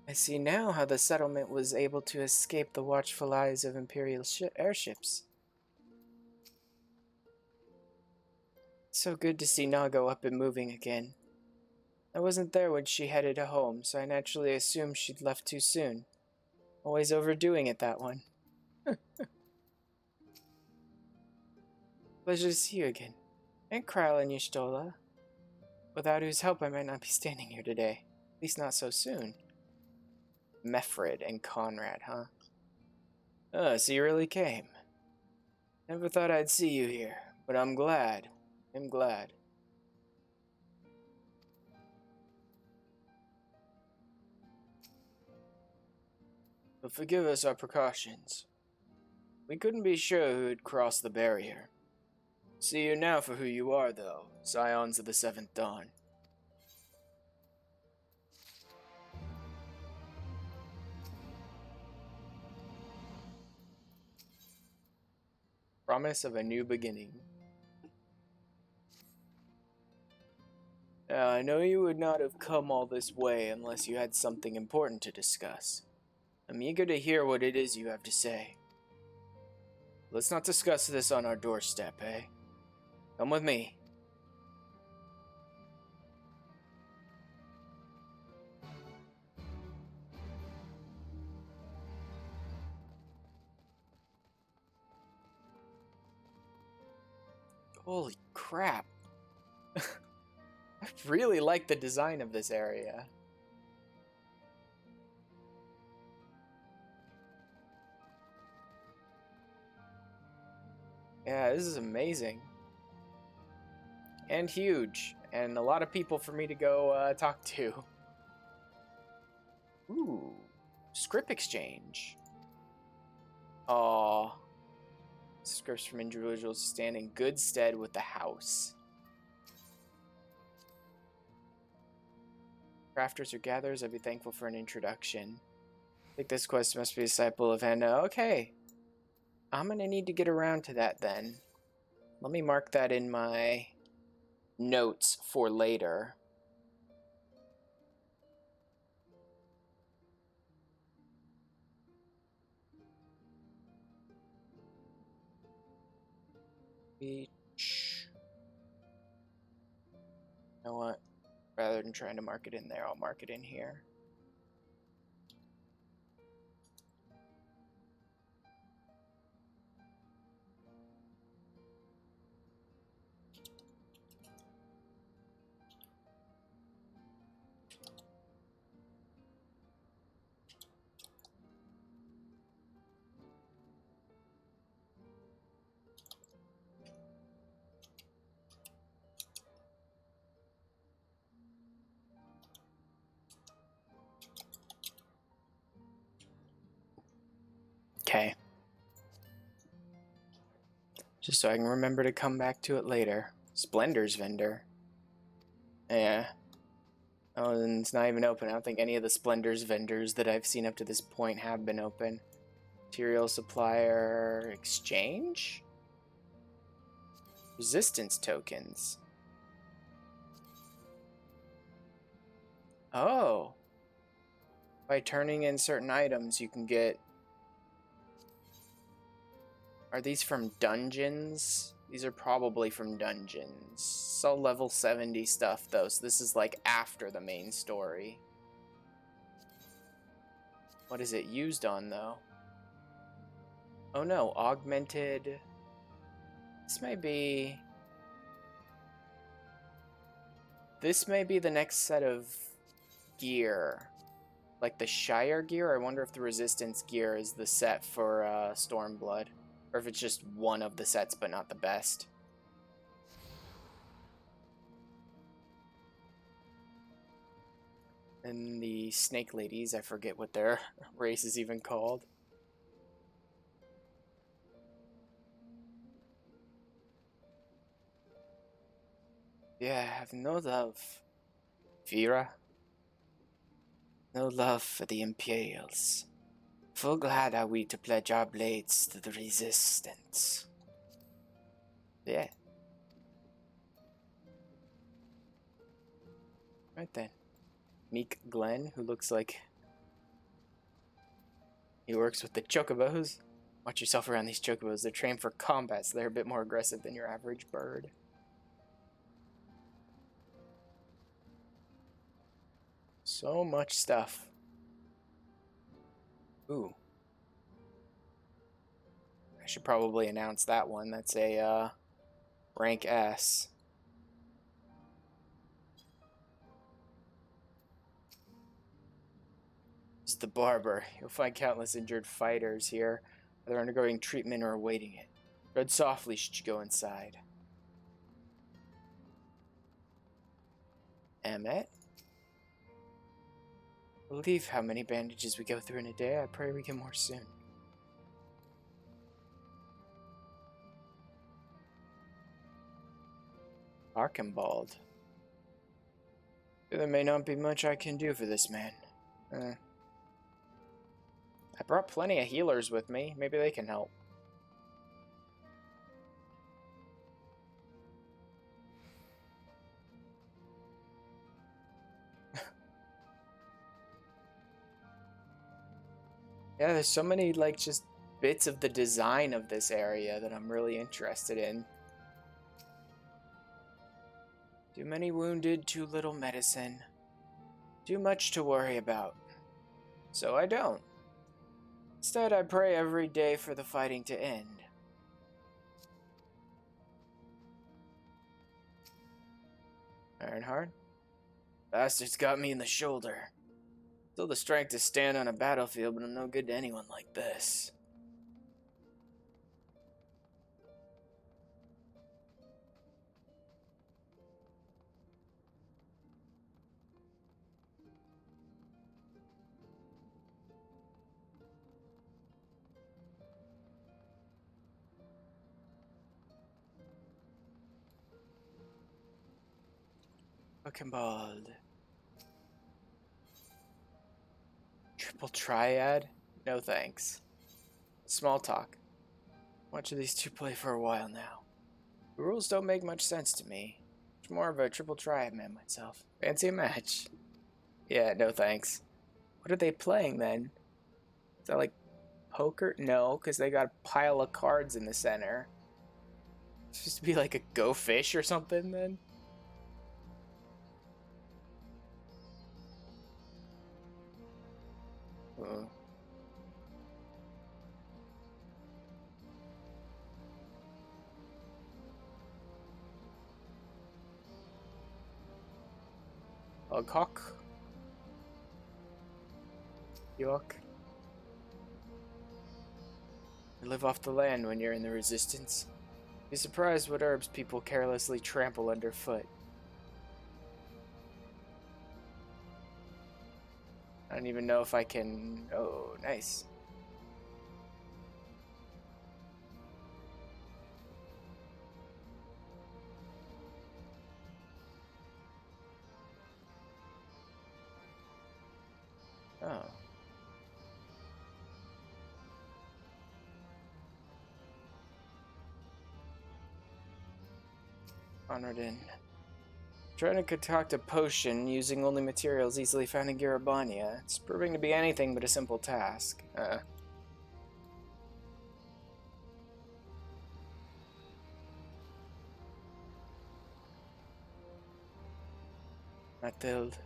I see now how the settlement was able to escape the watchful eyes of Imperial airships. It's so good to see Nago up and moving again. I wasn't there when she headed home, so I naturally assumed she'd left too soon. Always overdoing it, that one. Pleasure to see you again. And Kryl and Y'shtola, without whose help I might not be standing here today. At least not so soon. Mefred and Conrad, huh? Oh, so you really came. Never thought I'd see you here, but I'm glad. I'm glad. But forgive us our precautions. We couldn't be sure who had crossed the barrier. See you now for who you are, though, Scions of the Seventh Dawn. Promise of a new beginning. Now, I know you would not have come all this way unless you had something important to discuss. I'm eager to hear what it is you have to say. Let's not discuss this on our doorstep, eh? Come with me. Holy crap. I really like the design of this area. Yeah, this is amazing. And huge. And a lot of people for me to go talk to. Ooh. Script exchange. Aww. Scripts from individuals stand in good stead with the house. Crafters or gatherers, I'd be thankful for an introduction. I think this quest must be a disciple of Hannah. Okay. I'm gonna need to get around to that then. Let me mark that in my notes for later. You know what? Rather than trying to mark it in there, I'll mark it in here. Okay. Just so I can remember to come back to it later. Splendor's vendor. Yeah. Oh, and it's not even open. I don't think any of the Splendor's vendors that I've seen up to this point have been open. Material supplier exchange? Resistance tokens. Oh. By turning in certain items, you can get... Are these from dungeons? These are probably from dungeons. It's all level 70 stuff, though, so this is like after the main story. What is it used on, though? Oh no, augmented... This may be... This may be the next set of gear. Like the Shire gear? I wonder if the Resistance gear is the set for Stormblood. Or if it's just one of the sets, but not the best. And the Snake Ladies, I forget what their race is even called. Yeah, I have no love. Vera? No love for the Imperials. Full glad are we to pledge our blades to the Resistance. Yeah. Right then. Meek Glenn, who looks like he works with the chocobos. Watch yourself around these chocobos. They're trained for combat, so they're a bit more aggressive than your average bird. So much stuff. Ooh. I should probably announce that one. That's a rank S. This is the barber. You'll find countless injured fighters here, either undergoing treatment or awaiting it. Tread softly should you go inside. Emmet? Believe how many bandages we go through in a day. I pray we get more soon. Archimbald. There may not be much I can do for this man. I brought plenty of healers with me. Maybe they can help. Yeah, there's so many, like, just bits of the design of this area that I'm really interested in. Too many wounded, too little medicine. Too much to worry about. So I don't. Instead, I pray every day for the fighting to end. Ironheart? Bastard's got me in the shoulder. Still the strength to stand on a battlefield, but I'm no good to anyone like this. Buckenbald. Triple triad? No thanks. Small talk. Watching these two play for a while now. The rules don't make much sense to me. Much more of a triple triad man myself. Fancy a match? Yeah, no thanks. What are they playing then? Is that like poker? No, because they got a pile of cards in the center. It's supposed to be like a Go Fish or something then? A cock. York. You live off the land when you're in the Resistance. Be surprised what herbs people carelessly trample underfoot. I don't even know if I can... Oh, nice. Oh. Honored in. Trying to concoct a potion using only materials easily found in Garabania. It's proving to be anything but a simple task. Mathilde.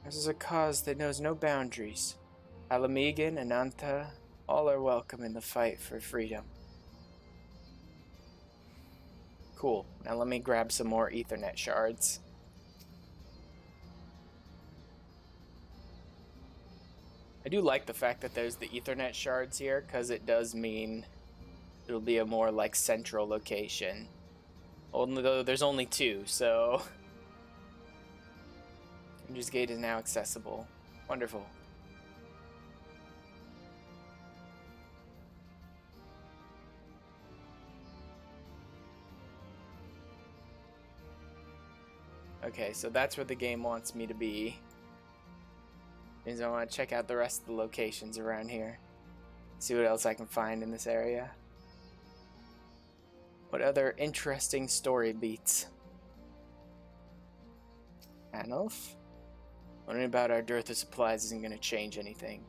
This is a cause that knows no boundaries. Alamegan and Anta, all are welcome in the fight for freedom. Cool. Now let me grab some more Ethernet shards. I do like the fact that there's the Ethernet shards here, because it does mean it'll be a more, like, central location. Only though there's only 2, so... Ender's Gate is now accessible. Wonderful. Okay, so that's where the game wants me to be. Means I want to check out the rest of the locations around here. See what else I can find in this area. What other interesting story beats? Anilf? Learning about our dearth of supplies isn't going to change anything.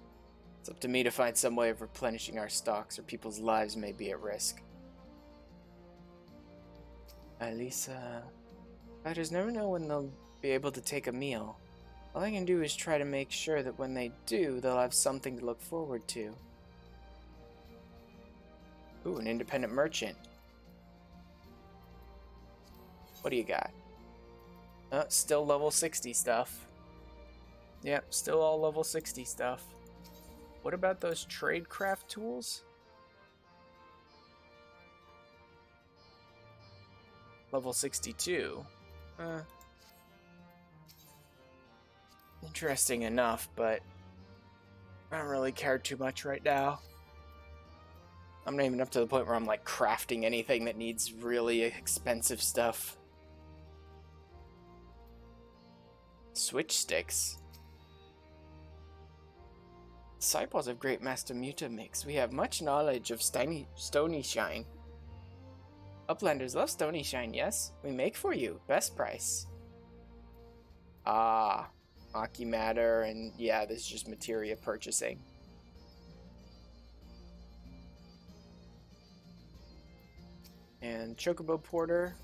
It's up to me to find some way of replenishing our stocks, or people's lives may be at risk. Alisa... Fighters never know when they'll be able to take a meal. All I can do is try to make sure that when they do, they'll have something to look forward to. Ooh, an independent merchant. What do you got? Still level 60 stuff. Yep, still all level 60 stuff. What about those tradecraft tools? Level 62. Interesting enough, but I don't really care too much right now. I'm not even up to the point where I'm like crafting anything that needs really expensive stuff. Switch sticks. Disciples of Great Master Muta Mix, we have much knowledge of stony shine. Uplanders love stony shine, yes? We make for you. Best price. Ah, Aki Matter, and yeah, this is just materia purchasing. And Chocobo Porter.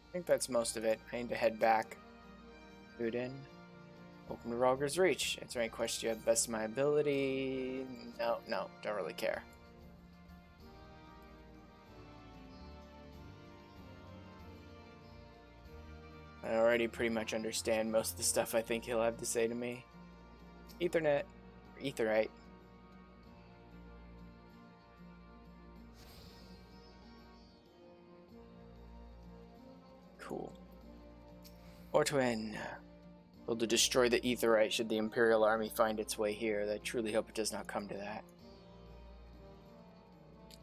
I think that's most of it. I need to head back. Food in. Welcome to Rogger's Reach. Answer any question you have the best of my ability. No, don't really care. I already pretty much understand most of the stuff I think he'll have to say to me. Ethernet. Or Etherite. Cool. Ortwin. Will to destroy the Aetherite should the Imperial army find its way here. I truly hope it does not come to that.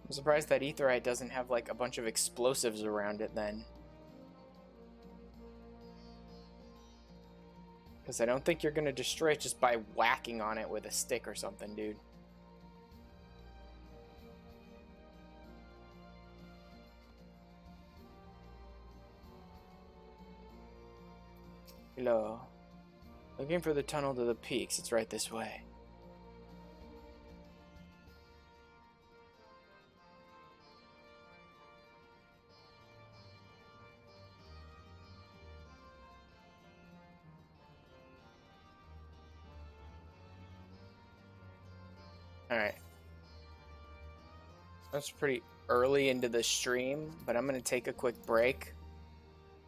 I'm surprised that Aetherite doesn't have like a bunch of explosives around it then. Because I don't think you're going to destroy it just by whacking on it with a stick or something, dude. Hello. Looking for the tunnel to the peaks. It's right this way. Alright. That's pretty early into the stream, but I'm going to take a quick break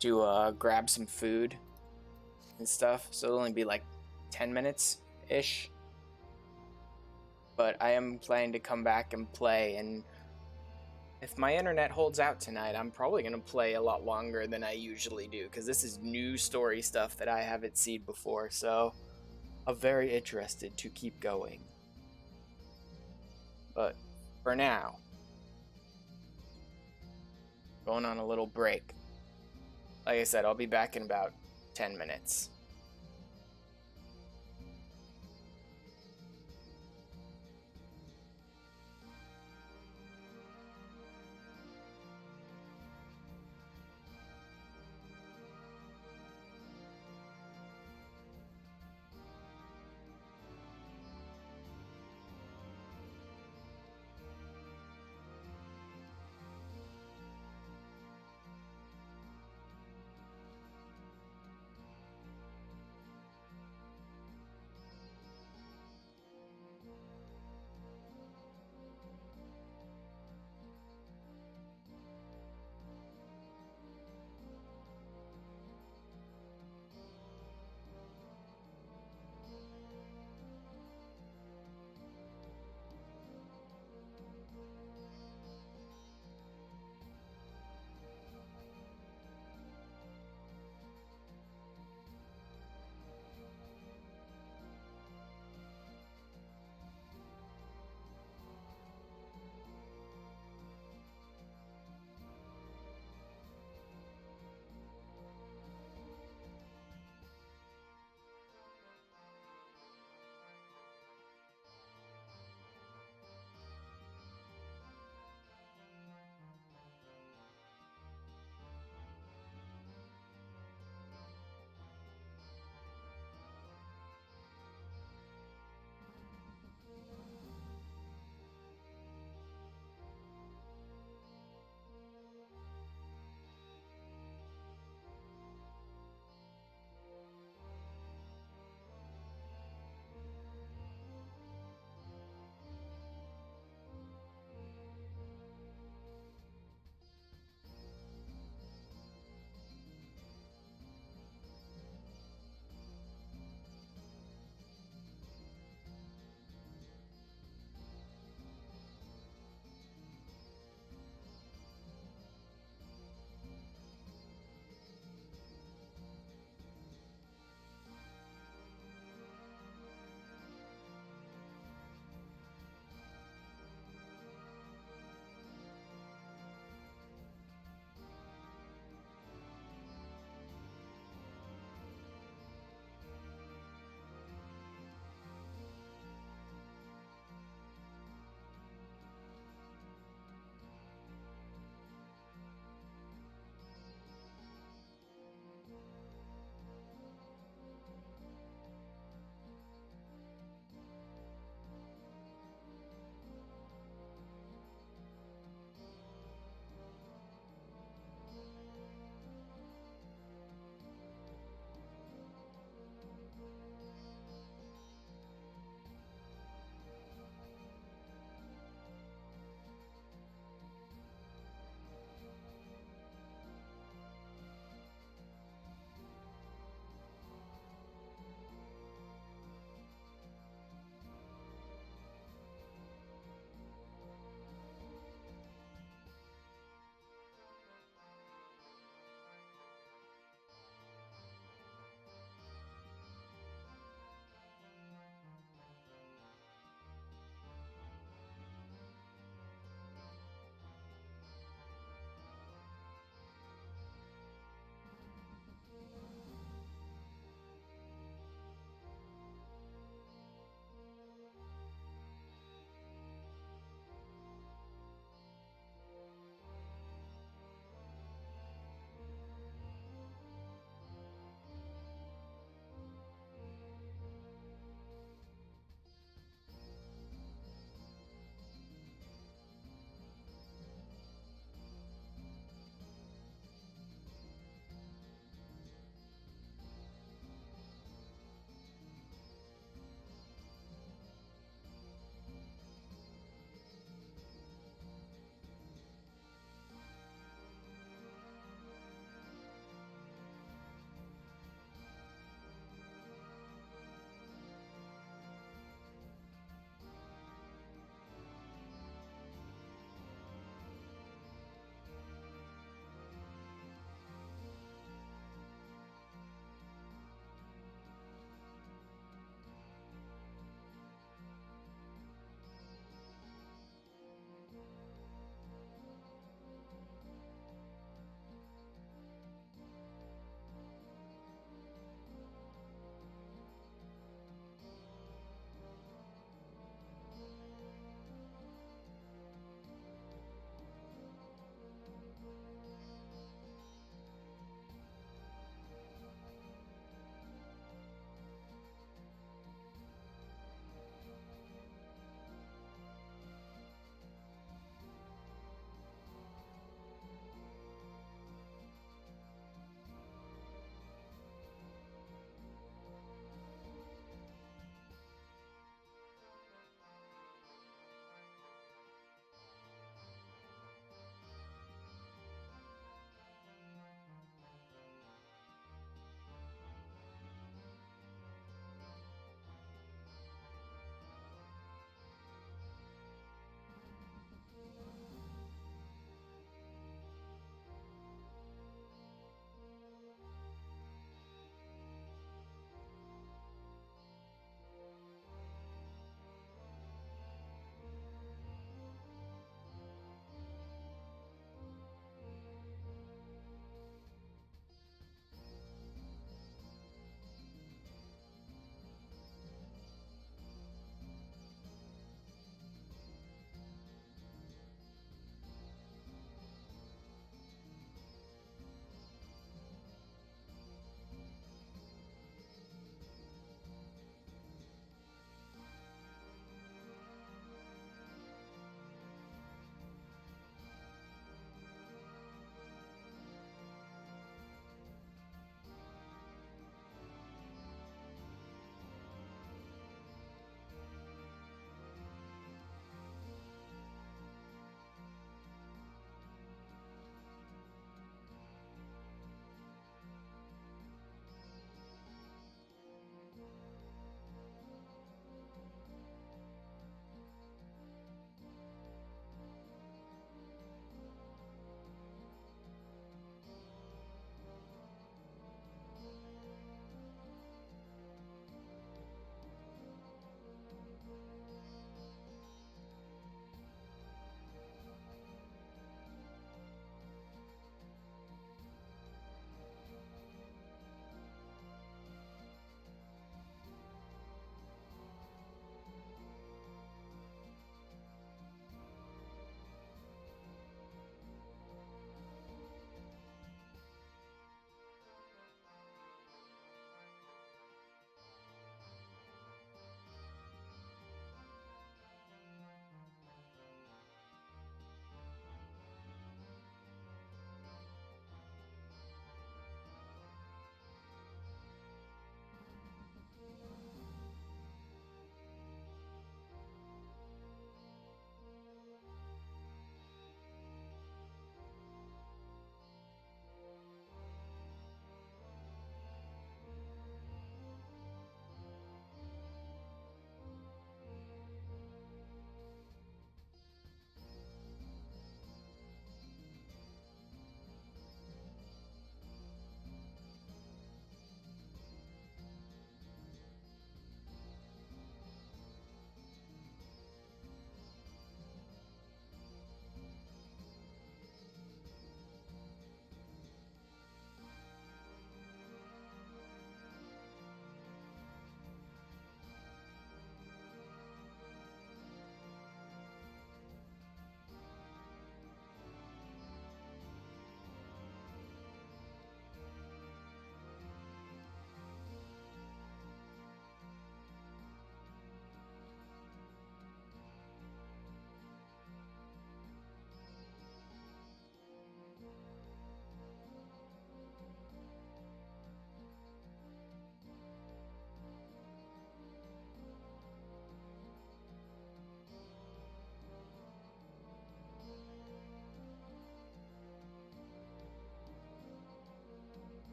to grab some food and stuff, so it'll only be like 10 minutes-ish. But I am planning to come back and play, and if my internet holds out tonight, I'm probably going to play a lot longer than I usually do, because this is new story stuff that I haven't seen before, so I'm very interested to keep going. But for now, going on a little break. Like I said, I'll be back in about 10 minutes.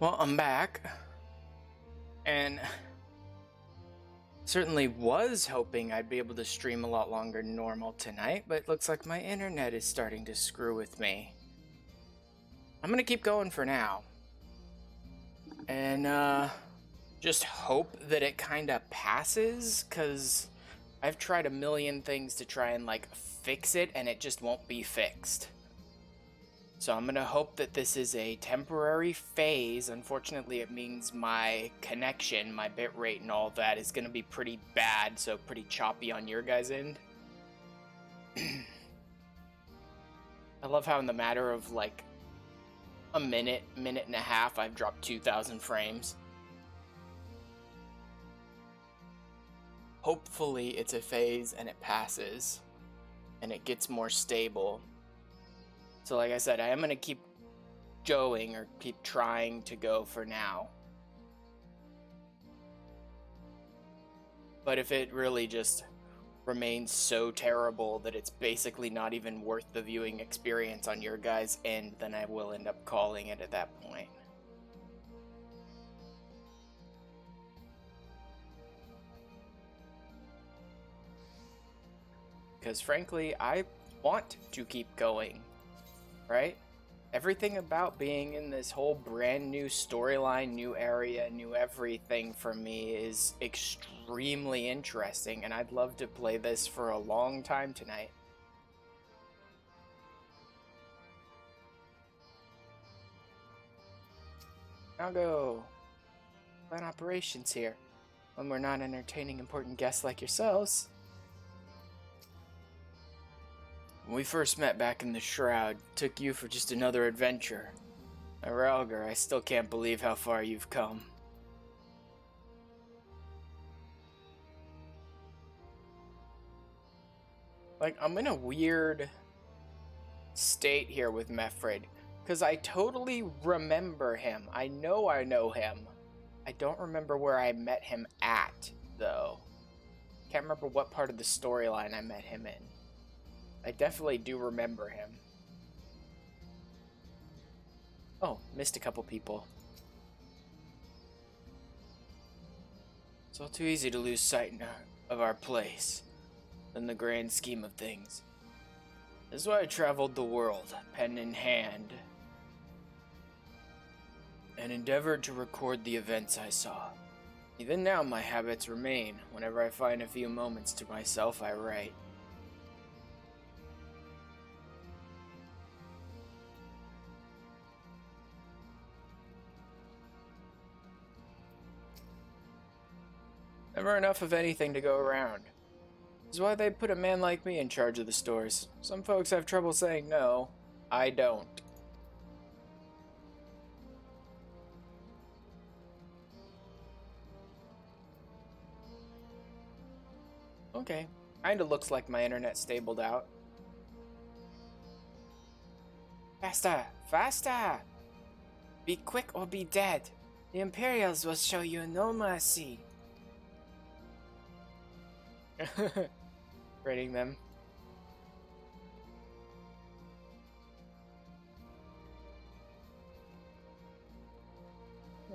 Well, I'm back. And certainly was hoping I'd be able to stream a lot longer than normal tonight, but it looks like my internet is starting to screw with me. I'm gonna keep going for now. And, just hope that it kinda passes, because I've tried a million things to try and, like, fix it, and it just won't be fixed. So I'm gonna hope that this is a temporary phase. Unfortunately, it means my connection, my bitrate and all that is gonna be pretty bad, so pretty choppy on your guys' end. I love how in the matter of like a minute and a half, I've dropped 2,000 frames. Hopefully it's a phase and it passes and it gets more stable. So like I said, I am going to keep going or keep trying to go for now. But if it really just remains so terrible that it's basically not even worth the viewing experience on your guys' end, then I will end up calling it at that point. Because frankly, I want to keep going. Right? Everything about being in this whole brand new storyline, new area, new everything for me is extremely interesting, and I'd love to play this for a long time tonight. I'll go. Plan operations here. When we're not entertaining important guests like yourselves. When we first met back in the Shroud, took you for just another adventure. Aralgar, I still can't believe how far you've come. Like, I'm in a weird state here with Mefred, because I totally remember him. I know him. I don't remember where I met him at, though. Can't remember what part of the storyline I met him in. I definitely do remember him. Oh, missed a couple people. It's all too easy to lose sight of our place in the grand scheme of things. This is why I traveled the world, pen in hand, and endeavored to record the events I saw. Even now, my habits remain. Whenever I find a few moments to myself, I write. Never enough of anything to go around. This is why they put a man like me in charge of the stores. Some folks have trouble saying no. I don't. Okay. Kinda looks like my internet stabled out. Faster! Faster! Be quick or be dead. The Imperials will show you no mercy. Rating them.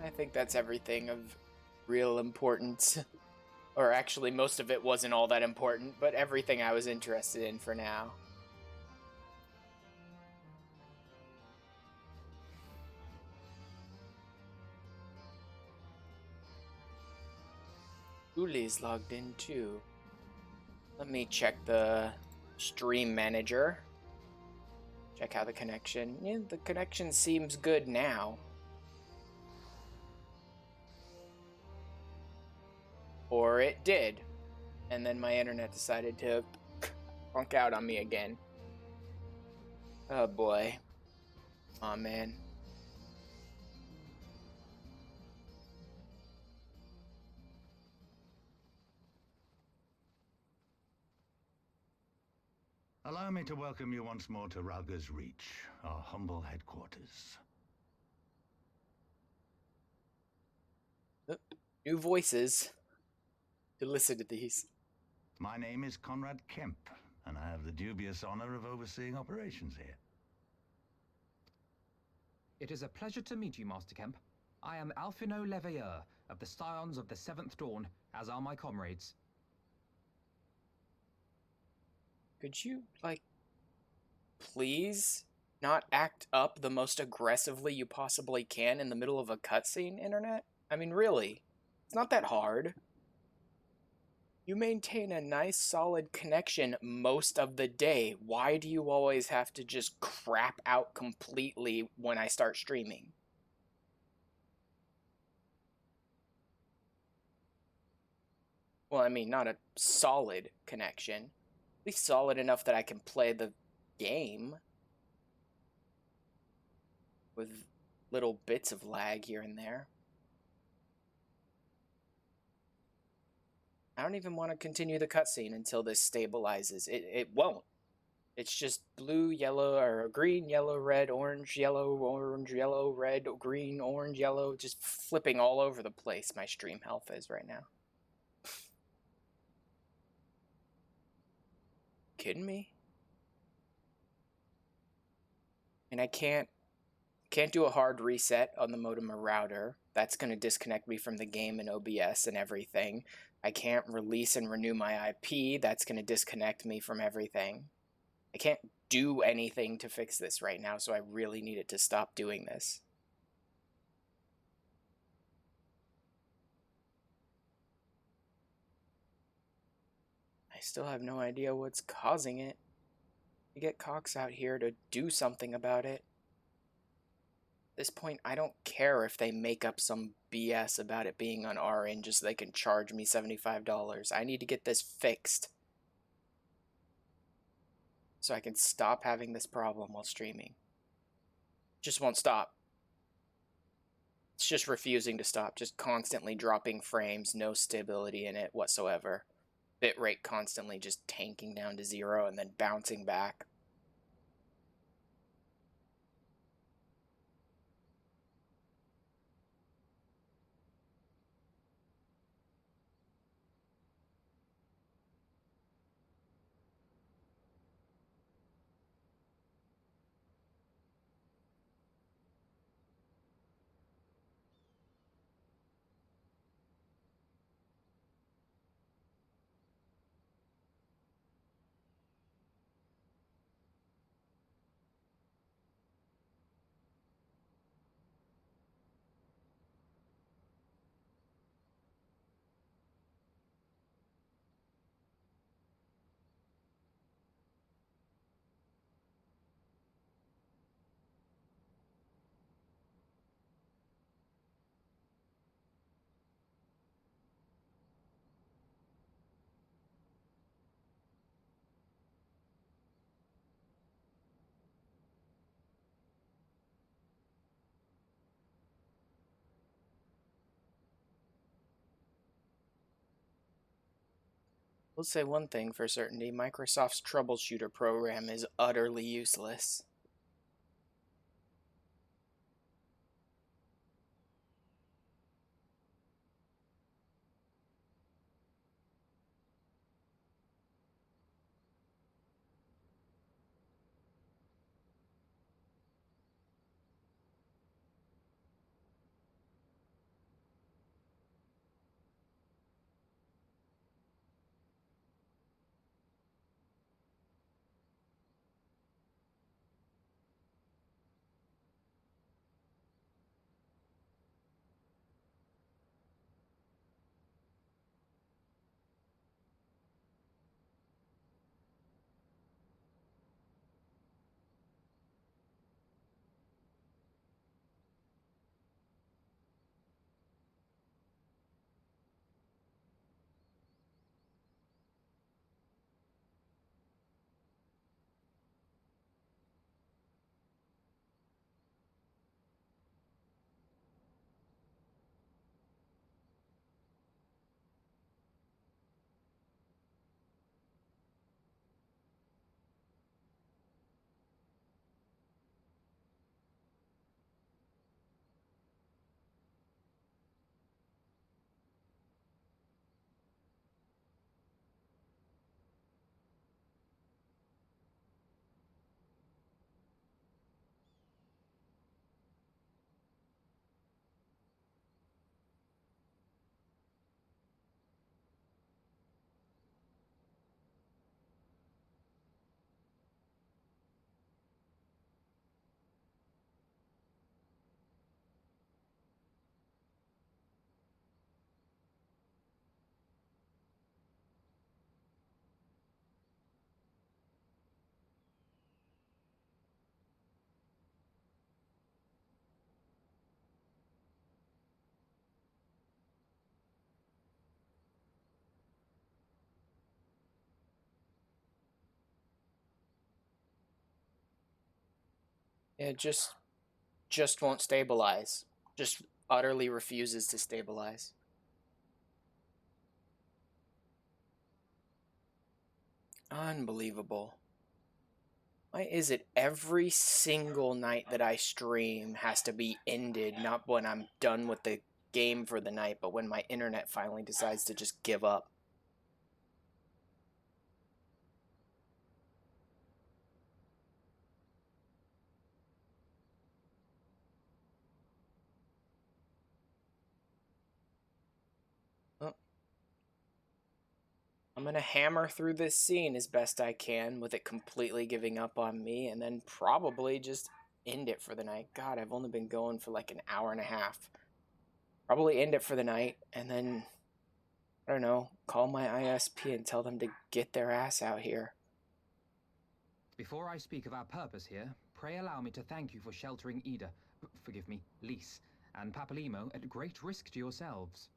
I think that's everything of real importance. Or actually, most of it wasn't all that important, but everything I was interested in for now. Uli's logged in too. Let me check the stream manager. Check how the connection. Yeah, the connection seems good now. Or it did. And then my internet decided to punk out on me again. Oh boy. Aw, man. Allow me to welcome you once more to Ralga's Reach, our humble headquarters. New voices to listen to these. My name is Conrad Kemp, and I have the dubious honor of overseeing operations here. It is a pleasure to meet you, Master Kemp. I am Alphino Leveilleur of the Scions of the Seventh Dawn, as are my comrades. Could you, like, please not act up the most aggressively you possibly can in the middle of a cutscene, Internet? I mean, really. It's not that hard. You maintain a nice, solid connection most of the day. Why do you always have to just crap out completely when I start streaming? Well, I mean, not a solid connection. At least solid enough that I can play the game with little bits of lag here and there. I don't even want to continue the cutscene until this stabilizes. It won't. It's just blue, yellow, or green, yellow, red, orange, yellow, red, green, orange, yellow, just flipping all over the place my stream health is right now. Kidding me? And I can't do a hard reset on the modem or router. That's going to disconnect me from the game and OBS and everything. I can't release and renew my IP. That's going to disconnect me from everything. I can't do anything to fix this right now, so I really need it to stop doing this. I still have no idea what's causing it. You get Cox out here to do something about it. At this point, I don't care if they make up some BS about it being on RN just so they can charge me $75. I need to get this fixed so I can stop having this problem while streaming. Just won't stop. It's just refusing to stop, just constantly dropping frames, no stability in it whatsoever. Bitrate constantly just tanking down to 0 and then bouncing back. We'll say one thing for certainty, Microsoft's troubleshooter program is utterly useless. It just won't stabilize. Just utterly refuses to stabilize. Unbelievable. Why is it every single night that I stream has to be ended, not when I'm done with the game for the night, but when my internet finally decides to just give up? I'm gonna hammer through this scene as best I can with it completely giving up on me, and then probably just end it for the night. God, I've only been going for like an hour and a half. Probably end it for the night, and then, I don't know, call my ISP and tell them to get their ass out here. Before I speak of our purpose here, pray allow me to thank you for sheltering Ida, forgive me, Lys, and Papalimo at great risk to yourselves.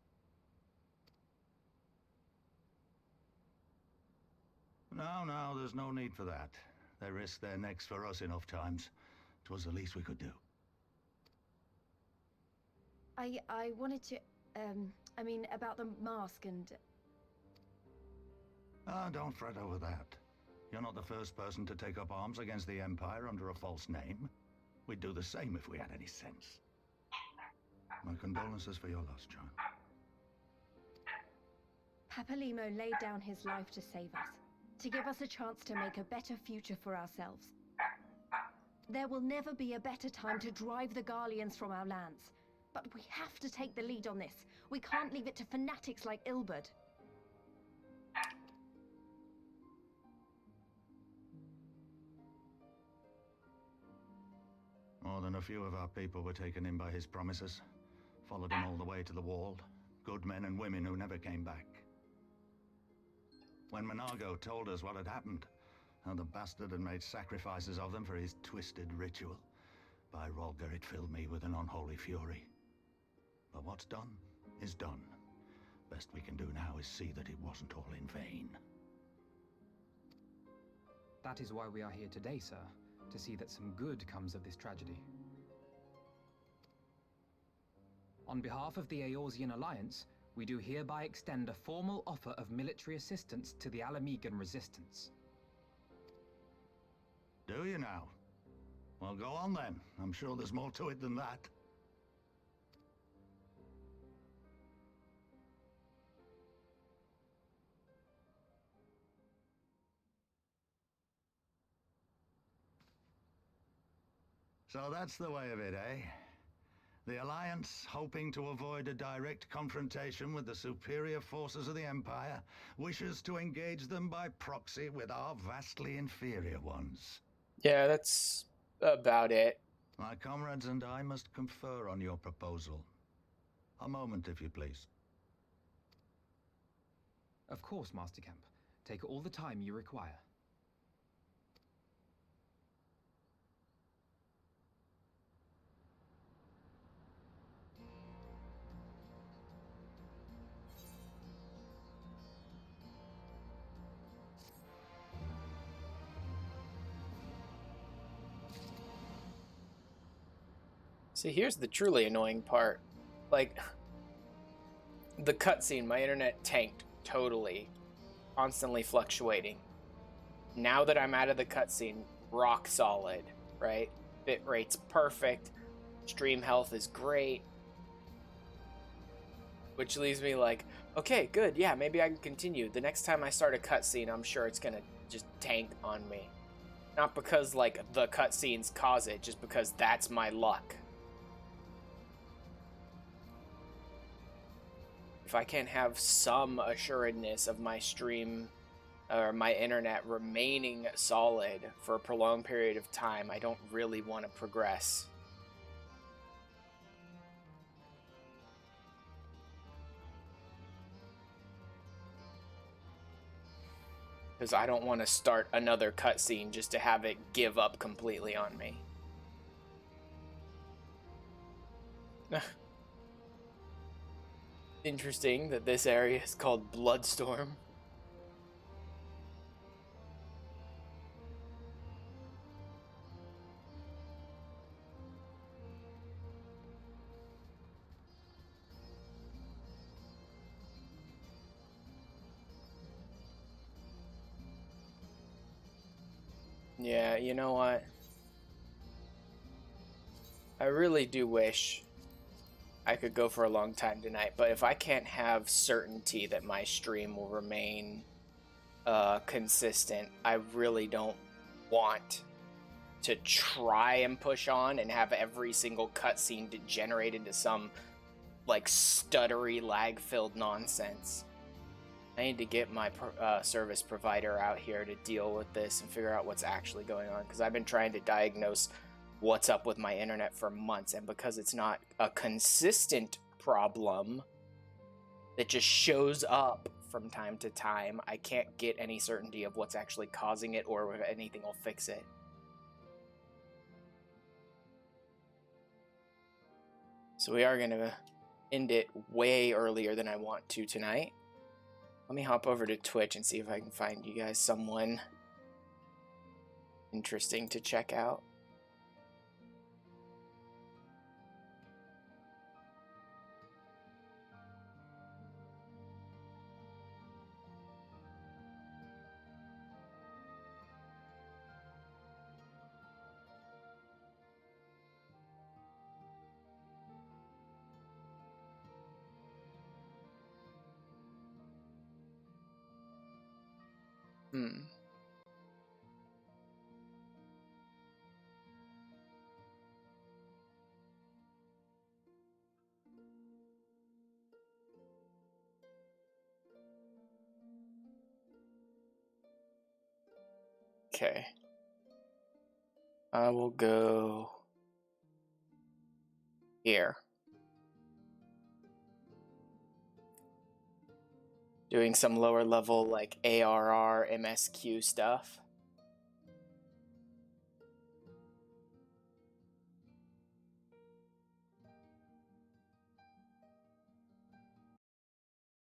No, there's no need for that. They risked their necks for us enough times. 'Twas the least we could do. I wanted to, I mean, about the mask and... Ah, don't fret over that. You're not the first person to take up arms against the Empire under a false name. We'd do the same if we had any sense. My condolences for your loss, John. Papalimo laid down his life to save us, to give us a chance to make a better future for ourselves. There will never be a better time to drive the Garleans from our lands. But we have to take the lead on this. We can't leave it to fanatics like Ilberd. More than a few of our people were taken in by his promises. Followed him all the way to the wall. Good men and women who never came back. When Monargo told us what had happened, how the bastard had made sacrifices of them for his twisted ritual, by Rolger it filled me with an unholy fury. But what's done is done. Best we can do now is see that it wasn't all in vain. That is why we are here today, sir, to see that some good comes of this tragedy. On behalf of the Eorzean Alliance, we do hereby extend a formal offer of military assistance to the Alamegan resistance. Do you now? Well, go on then. I'm sure there's more to it than that. So that's the way of it, eh? The Alliance, hoping to avoid a direct confrontation with the superior forces of the Empire, wishes to engage them by proxy with our vastly inferior ones. Yeah, that's about it. My comrades and I must confer on your proposal. A moment, if you please. Of course, Master Kemp. Take all the time you require. See, here's the truly annoying part. Like, the cutscene, my internet tanked totally, constantly fluctuating. Now that I'm out of the cutscene, rock solid, right? Bitrate's perfect, stream health is great, which leaves me like, okay, good, yeah, maybe I can continue. The next time I start a cutscene, I'm sure it's gonna just tank on me. Not because, like, the cutscenes cause it, just because that's my luck. If I can't have some assuredness of my stream or my internet remaining solid for a prolonged period of time, I don't really want to progress. Because I don't want to start another cutscene just to have it give up completely on me. Interesting that this area is called Bloodstorm. Yeah, you know what? I really do wish I could go for a long time tonight, but if I can't have certainty that my stream will remain consistent, I really don't want to try and push on and have every single cutscene degenerate into some like stuttery, lag-filled nonsense. I need to get my service provider out here to deal with this and figure out what's actually going on, because I've been trying to diagnose what's up with my internet for months, and because it's not a consistent problem that just shows up from time to time, I can't get any certainty of what's actually causing it or if anything will fix it. So we are going to end it way earlier than I want to tonight. Let me hop over to Twitch and see if I can find you guys someone interesting to check out. Okay. I will go here. Doing some lower level like ARR MSQ stuff.